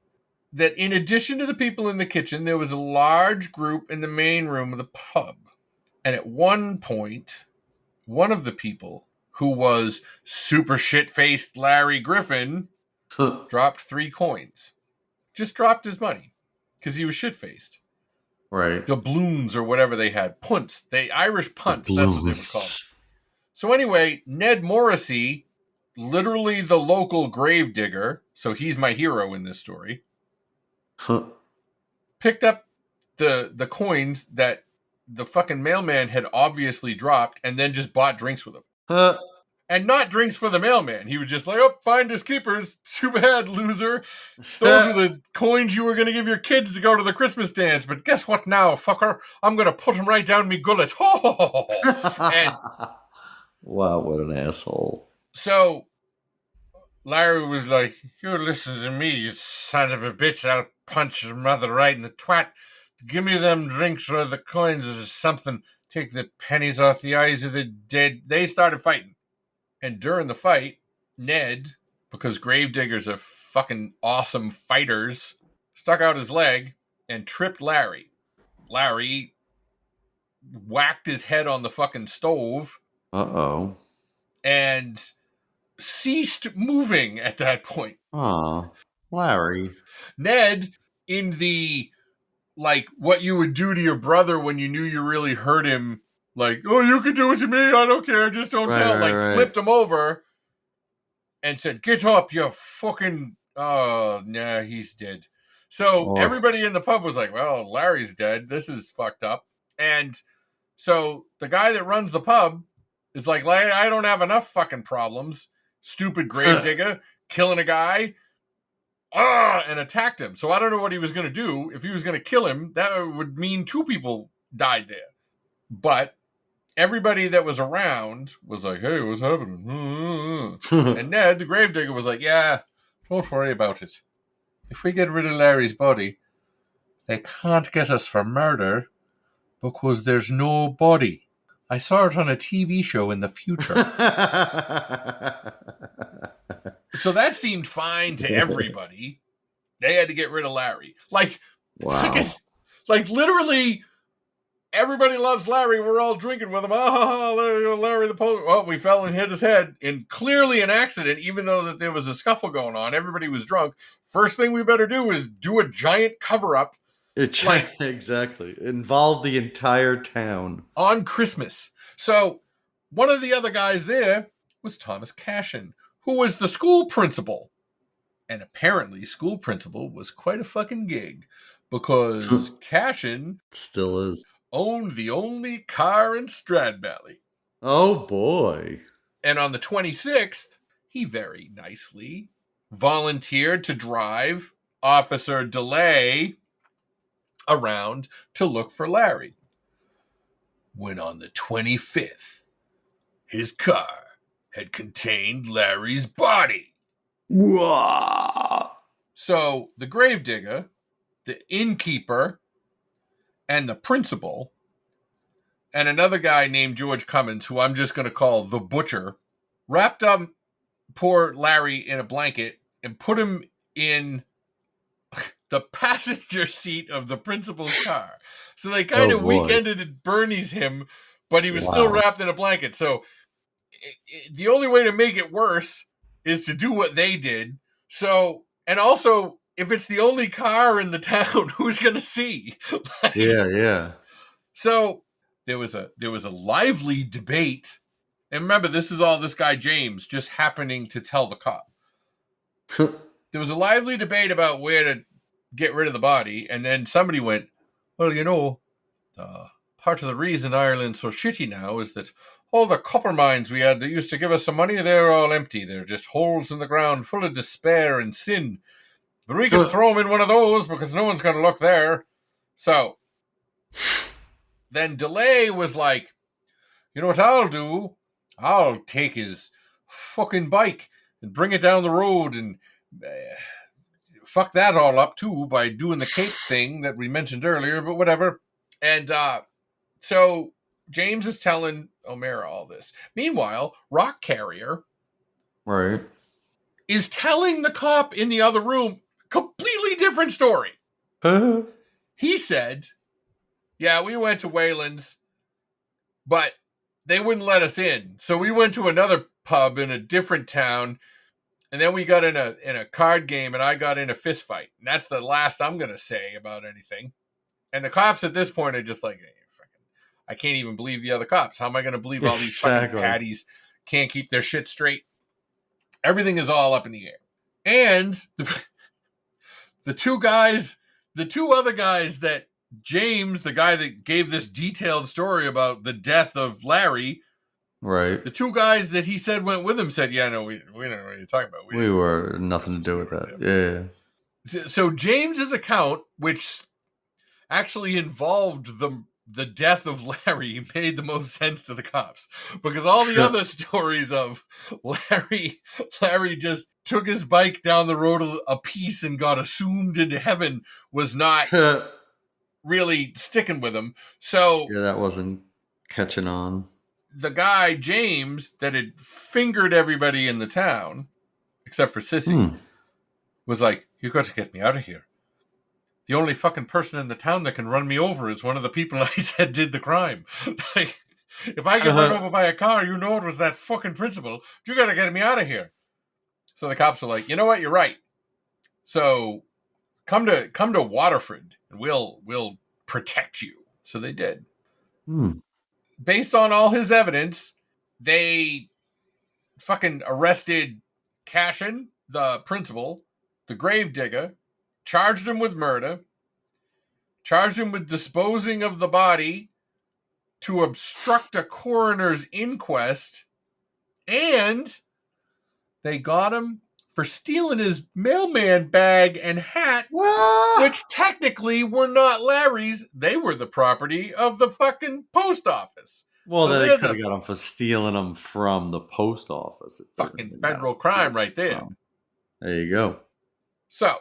that in addition to the people in the kitchen, there was a large group in the main room of the pub. And at one point, one of the people, who was super shit-faced Larry Griffin, dropped 3 coins. Just dropped his money because he was shit-faced. Right. Doubloons or whatever they had. Punts. Irish punts. That's what they were called. So anyway, Ned Morrissey, literally the local grave digger, so he's my hero in this story, picked up the coins that the fucking mailman had obviously dropped and then just bought drinks with them. And not drinks for the mailman. He was just like, finders keepers. Too bad, loser. Those were the coins you were going to give your kids to go to the Christmas dance. But guess what now, fucker? I'm going to put them right down me gullet. And wow, what an asshole. So Larry was like, you listen to me, you son of a bitch. I'll punch your mother right in the twat. Give me them drinks or the coins or something. Take the pennies off the eyes of the dead. They started fighting. And during the fight, Ned, because gravediggers are fucking awesome fighters, stuck out his leg and tripped Larry. Larry whacked his head on the fucking stove. Uh-oh. And ceased moving at that point. Oh, Larry. Ned, in the, like, what you would do to your brother when you knew you really hurt him, like, oh, you can do it to me, I don't care, just don't tell, flipped him over and said, get up, you fucking, oh, nah, he's dead. So everybody in the pub was like, well, Larry's dead, this is fucked up. And so the guy that runs the pub is like, I don't have enough fucking problems. Stupid gravedigger, killing a guy, and attacked him. So I don't know what he was going to do. If he was going to kill him, that would mean 2 people died there. But everybody that was around was like, hey, what's happening? And Ned, the gravedigger, was like, yeah, don't worry about it. If we get rid of Larry's body, they can't get us for murder because there's no body. I saw it on a TV show in the future. So that seemed fine to everybody. They had to get rid of Larry. Like, wow. Like literally, everybody loves Larry. We're all drinking with him. Larry the Poet. Well, we fell and hit his head in clearly an accident, even though that there was a scuffle going on. Everybody was drunk. First thing we better do is do a giant cover-up. Exactly. Involved the entire town. On Christmas. So one of the other guys there was Thomas Cashin, who was the school principal. And apparently school principal was quite a fucking gig because Cashin still is owned the only car in Stradbally. Oh boy. And on the 26th, he very nicely volunteered to drive Officer DeLay around to look for Larry. When on the 25th, his car had contained Larry's body. Whoa. So the gravedigger, the innkeeper, and the principal, and another guy named George Cummins, who I'm just going to call the butcher, wrapped up poor Larry in a blanket and put him in the passenger seat of the principal's car. So they kind of weekended at Bernie's him, but he was still wrapped in a blanket. So the only way to make it worse is to do what they did. So, and also, if it's the only car in the town, who's going to see? Yeah. So there was a lively debate. And remember, this is all this guy James just happening to tell the cop. There was a lively debate about where to get rid of the body, and then somebody went, well, you know, part of the reason Ireland's so shitty now is that all the copper mines we had that used to give us some money, they're all empty. They're just holes in the ground full of despair and sin. But we can throw them in one of those because no one's going to look there. So then DeLay was like, you know what I'll do? I'll take his fucking bike and bring it down the road and fuck that all up too by doing the cape thing that we mentioned earlier, but whatever. And so James is telling O'Mara all this. Meanwhile, Rock Carrier is telling the cop in the other room completely different story. He said, yeah, we went to Wayland's, but they wouldn't let us in. So we went to another pub in a different town, and then we got in a card game, and I got in a fist fight. And that's the last I'm going to say about anything. And the cops at this point are just like, hey, I can't even believe the other cops. How am I going to believe all these fucking patties can't keep their shit straight? Everything is all up in the air. And the two other guys that James, the guy that gave this detailed story about the death of Larry, the two guys that he said went with him said, yeah, no, we don't know what you're talking about. We were nothing to do with that. Yeah. So James's account, which actually involved the death of Larry, made the most sense to the cops, because all the other stories of Larry just took his bike down the road a piece and got assumed into heaven was not really sticking with him. So yeah, that wasn't catching on. The guy James that had fingered everybody in the town except for Sissy was like, you got to get me out of here. The only fucking person in the town that can run me over is one of the people I said did the crime. Like, If I get run over by a car, you know it was that fucking principal. You got to get me out of here. So the cops were like, you know what? You're right. So come to Waterford and we'll protect you. So they did. Based on all his evidence, they fucking arrested Cashin, the principal, the gravedigger, charged him with murder, charged him with disposing of the body to obstruct a coroner's inquest, and they got him for stealing his mailman bag and hat, which technically were not Larry's. They were the property of the fucking post office. Well, so they could have got him for stealing them from the post office. Fucking federal crime right there. There you go. So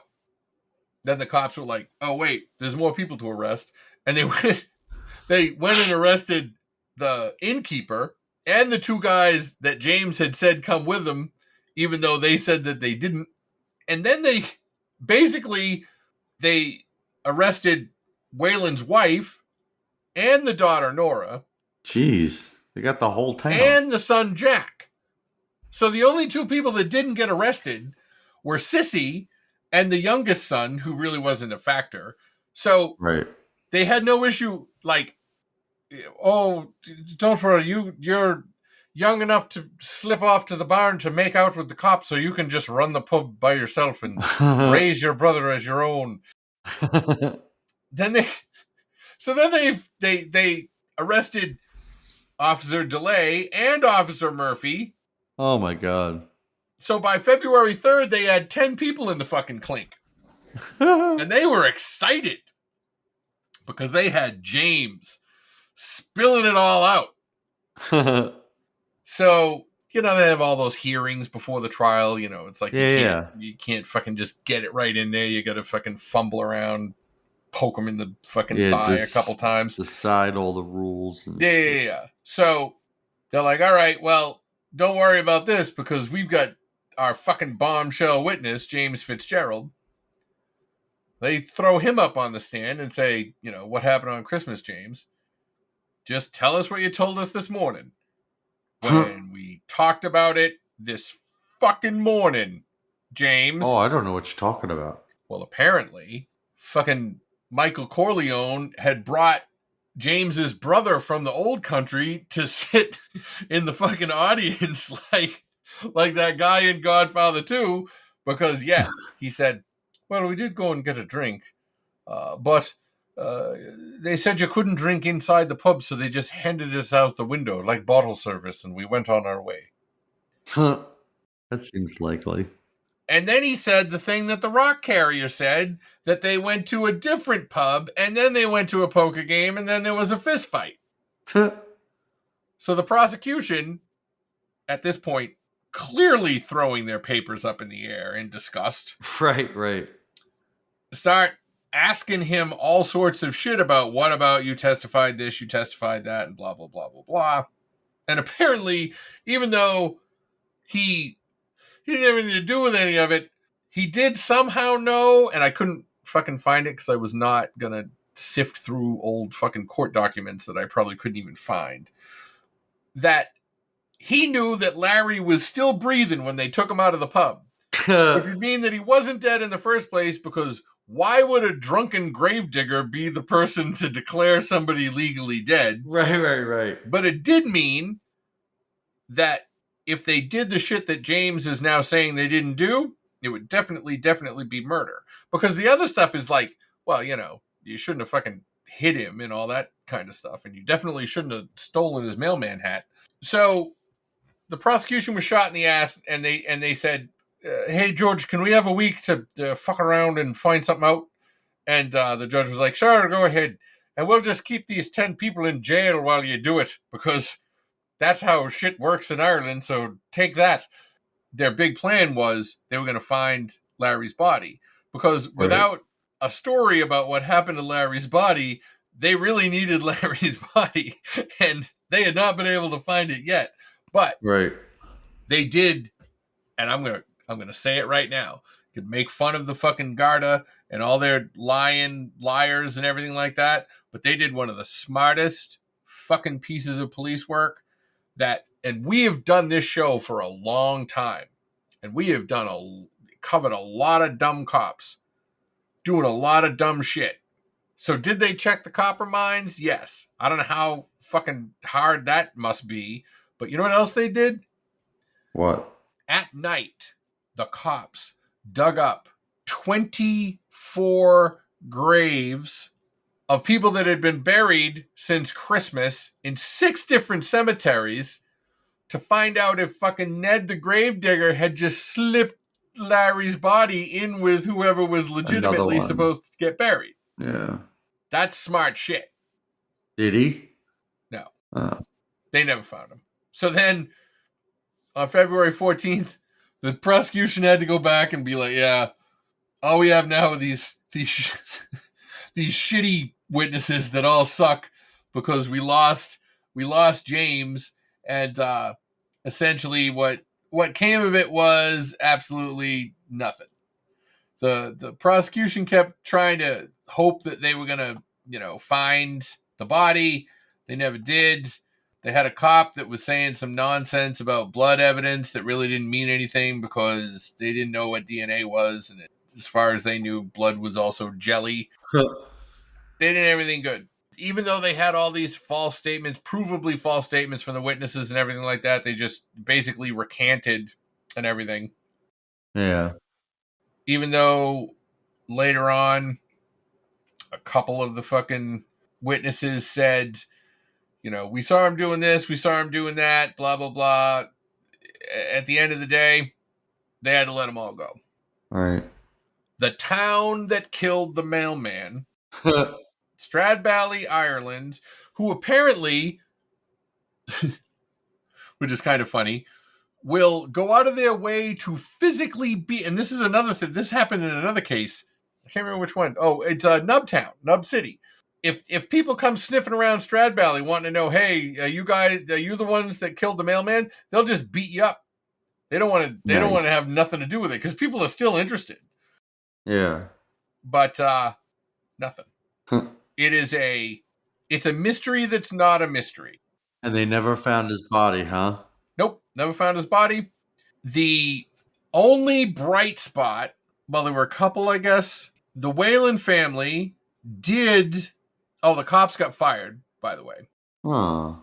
then the cops were like, oh, wait, there's more people to arrest. And they went and arrested the innkeeper and the two guys that James had said come with him, even though they said that they didn't. And then they arrested Wayland's wife and the daughter, Nora. Jeez, they got the whole town. And the son, Jack. So the only two people that didn't get arrested were Sissy and the youngest son, who really wasn't a factor. So they had no issue, like, oh, don't worry, you're young enough to slip off to the barn to make out with the cops, so you can just run the pub by yourself and raise your brother as your own. Then they arrested Officer DeLay and Officer Murphy. Oh my God. So by February 3rd, they had 10 people in the fucking clink. And they were excited because they had James spilling it all out. So, they have all those hearings before the trial. It's like you can't fucking just get it right in there. You got to fucking fumble around, poke them in the fucking thigh a couple times. Decide all the rules. Yeah. So they're like, all right, well, don't worry about this because we've got our fucking bombshell witness, James Fitzgerald. They throw him up on the stand and say, what happened on Christmas, James? Just tell us what you told us this morning. When we talked about it this fucking morning, James. Oh, I don't know what you're talking about. Well, apparently, fucking Michael Corleone had brought James's brother from the old country to sit in the fucking audience like that guy in Godfather 2, because yes, he said, well, we did go and get a drink, but they said you couldn't drink inside the pub, so they just handed us out the window like bottle service, and we went on our way. That seems likely. And then he said the thing that the rock carrier said, that they went to a different pub, and then they went to a poker game, and then there was a fist fight. So the prosecution, at this point, clearly throwing their papers up in the air in disgust. Right. Start asking him all sorts of shit about what about you testified this, you testified that, and blah, blah, blah, blah, blah. And apparently, even though he didn't have anything to do with any of it, he did somehow know, and I couldn't fucking find it because I was not going to sift through old fucking court documents that I probably couldn't even find, that he knew that Larry was still breathing when they took him out of the pub. Which would mean that he wasn't dead in the first place, because why would a drunken gravedigger be the person to declare somebody legally dead? Right. But it did mean that if they did the shit that James is now saying they didn't do, it would definitely be murder. Because the other stuff is like, well, you shouldn't have fucking hit him and all that kind of stuff. And you definitely shouldn't have stolen his mailman hat. So the prosecution was shot in the ass, and they said, hey, George, can we have a week to fuck around and find something out? And the judge was like, sure, go ahead. And we'll just keep these 10 people in jail while you do it, because that's how shit works in Ireland, so take that. Their big plan was they were going to find Larry's body, because without a story about what happened to Larry's body, they really needed Larry's body, and they had not been able to find it yet. But they did, and I'm going to say it right now. You could make fun of the fucking Garda and all their liars and everything like that, but they did one of the smartest, fucking pieces of police work and we have done this show for a long time, and we have covered a lot of dumb cops doing a lot of dumb shit. So did they check the copper mines? Yes. I don't know how fucking hard that must be, but you know what else they did? What? At night, the cops dug up 24 graves of people that had been buried since Christmas in 6 different cemeteries to find out if fucking Ned the gravedigger had just slipped Larry's body in with whoever was legitimately supposed to get buried. Yeah. That's smart shit. Did he? No. Oh. They never found him. So then, on February 14th, the prosecution had to go back and be like, yeah, all we have now are these shitty witnesses that all suck because we lost James, and essentially what came of it was absolutely nothing. The prosecution kept trying to hope that they were gonna, find the body. They never did. They had a cop that was saying some nonsense about blood evidence that really didn't mean anything because they didn't know what DNA was, and as far as they knew, blood was also jelly. They didn't have everything good. Even though they had all these false statements, provably false statements from the witnesses and everything like that, they just basically recanted and everything. Yeah. Even though later on, a couple of the fucking witnesses said, we saw him doing this, we saw him doing that, blah, blah, blah. At the end of the day, they had to let them all go. All right. The town that killed the mailman, Stradbally, Ireland, who apparently, which is kind of funny, will go out of their way to physically be, and this is another thing, this happened in another case, I can't remember which one. Oh, it's Nubtown, Nub City. If people come sniffing around Stradbally wanting to know, hey, are you the ones that killed the mailman? They'll just beat you up. They don't want to. They don't want to have nothing to do with it because people are still interested. Yeah. But nothing. It's a mystery that's not a mystery. And they never found his body, huh? Nope, never found his body. The only bright spot, well, there were a couple, I guess. The Whalen family did. Oh, the cops got fired, by the way. Oh,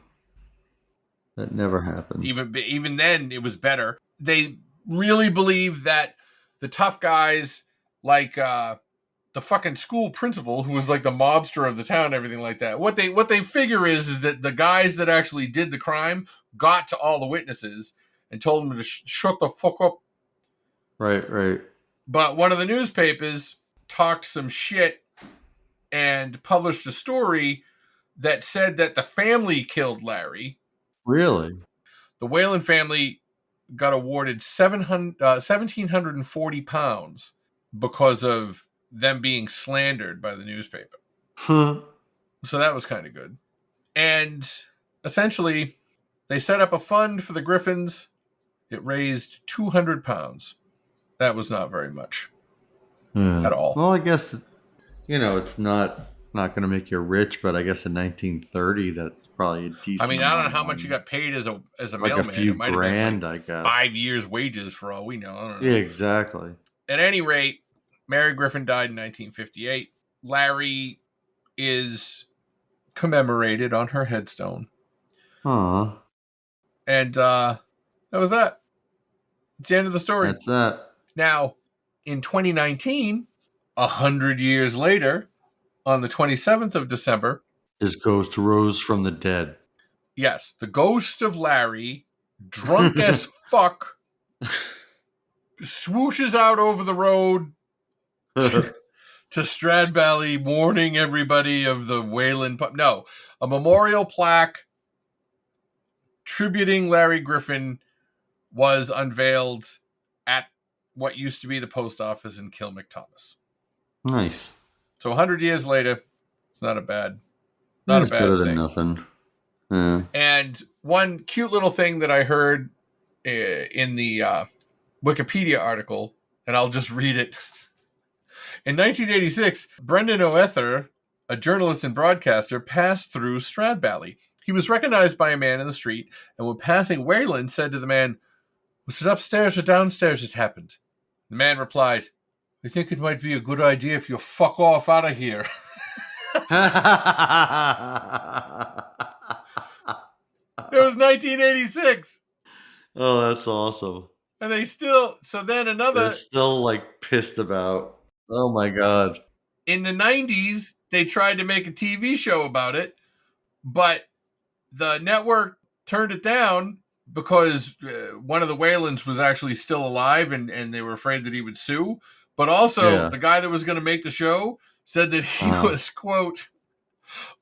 that never happened. Even then, it was better. They really believe that the tough guys, like the fucking school principal, who was like the mobster of the town and everything like that, what they figure is that the guys that actually did the crime got to all the witnesses and told them to shut the fuck up. Right. But one of the newspapers talked some shit and published a story that said that the family killed Larry. Really? The Whalen family got awarded £1,740 because of them being slandered by the newspaper. So that was kind of good. And essentially, they set up a fund for the Griffins. It raised £200. That was not very much at all. Well, I guess, it's not going to make you rich, but I guess in 1930, that's probably a decent. I mean, I don't know how much you got paid as a like mailman. A few it might grand, have been like I guess. 5 years' wages for all we know. I don't know. Yeah, exactly. At any rate, Mary Griffin died in 1958. Larry is commemorated on her headstone. Huh. And that was that. It's the end of the story. That's that. Now, in 2019, 100 years later, on the 27th of December, his ghost rose from the dead. Yes, the ghost of Larry, drunk as fuck, swooshes out over the road to Stradbally, warning everybody of the Whalen. No, a memorial plaque tributing Larry Griffin was unveiled at what used to be the post office in Kilmacthomas. Nice. So 100 years later, it's not a bad Better thing. Than nothing. Yeah. And one cute little thing that I heard in the Wikipedia article, and I'll just read it. In 1986, Brendan O'Ether, a journalist and broadcaster, passed through Stradbally. He was recognized by a man in the street, and when passing, Wayland said to the man, "Was it upstairs or downstairs it happened?" The man replied, "I think it might be a good idea if you fuck off out of here." It was 1986. Oh, that's awesome. And they still, so then another. They're still like pissed about. Oh my God. In the 90s, they tried to make a TV show about it, but the network turned it down because one of the Waylands was actually still alive and they were afraid that he would sue. But also, the guy that was going to make the show said that he was, quote,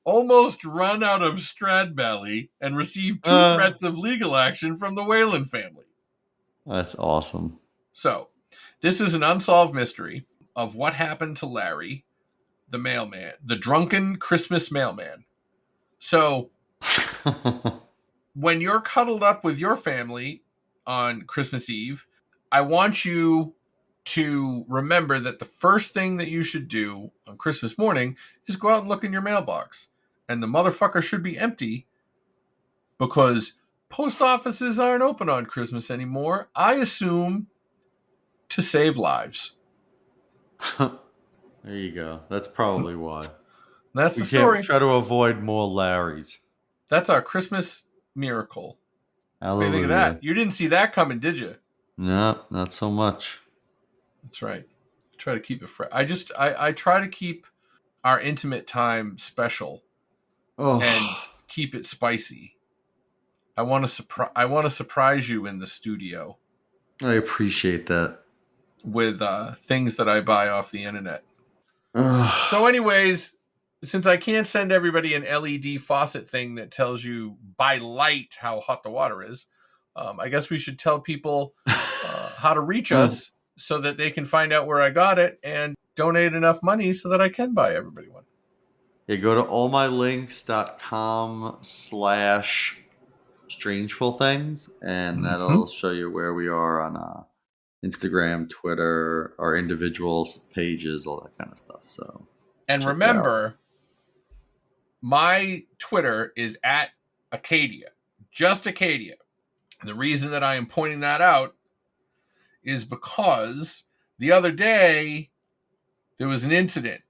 almost run out of Stradbally and received 2 threats of legal action from the Wayland family. That's awesome. So, this is an unsolved mystery of what happened to Larry, the mailman, the drunken Christmas mailman. So, when you're cuddled up with your family on Christmas Eve, I want you to remember that the first thing that you should do on Christmas morning is go out and look in your mailbox. And the motherfucker should be empty because post offices aren't open on Christmas anymore. I assume to save lives. There you go. That's probably why. That's the story. Try to avoid more Larrys. That's our Christmas miracle. Hallelujah. What do you think of that? You didn't see that coming, did you? No, not so much. That's right. Try to keep it fresh. I try to keep our intimate time special and keep it spicy. I want to surprise you in the studio. I appreciate that. With things that I buy off the internet. So anyways, since I can't send everybody an LED faucet thing that tells you by light how hot the water is, I guess we should tell people how to reach us so that they can find out where I got it and donate enough money so that I can buy everybody one. Yeah, go to allmylinks.com/strangeful things, and that'll show you where we are on Instagram, Twitter, our individual pages, all that kind of stuff. So, and remember, my Twitter is at Acadia, just Acadia. And the reason that I am pointing that out is because the other day there was an incident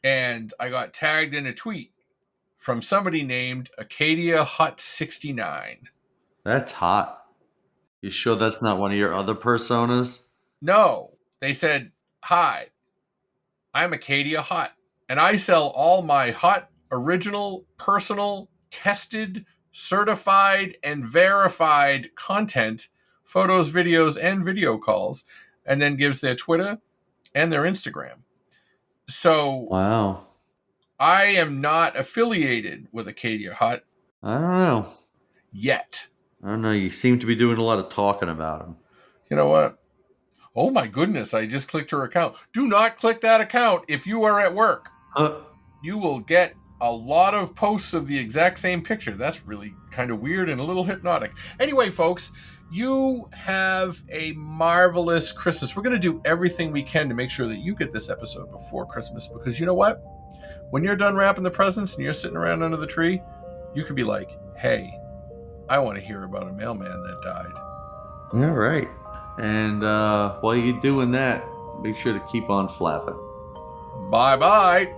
and I got tagged in a tweet from somebody named Acadia Hut 69. That's hot. You sure that's not one of your other personas? No. They said, "Hi, I'm Acadia Hut, and I sell all my Hut original, personal, tested, certified, and verified content, photos, videos, and video calls," and then gives their Twitter and their Instagram. So, wow. I am not affiliated with Acadia Hut. I don't know. Yet. I don't know. You seem to be doing a lot of talking about him. You know what? Oh my goodness, I just clicked her account. Do not click that account if you are at work. You will get a lot of posts of the exact same picture. That's really kind of weird and a little hypnotic. Anyway, folks, you have a marvelous Christmas. We're going to do everything we can to make sure that you get this episode before Christmas, because you know what? When you're done wrapping the presents and you're sitting around under the tree, you could be like, "Hey, I want to hear about a mailman that died." All right. And while you're doing that, make sure to keep on flapping. Bye-bye.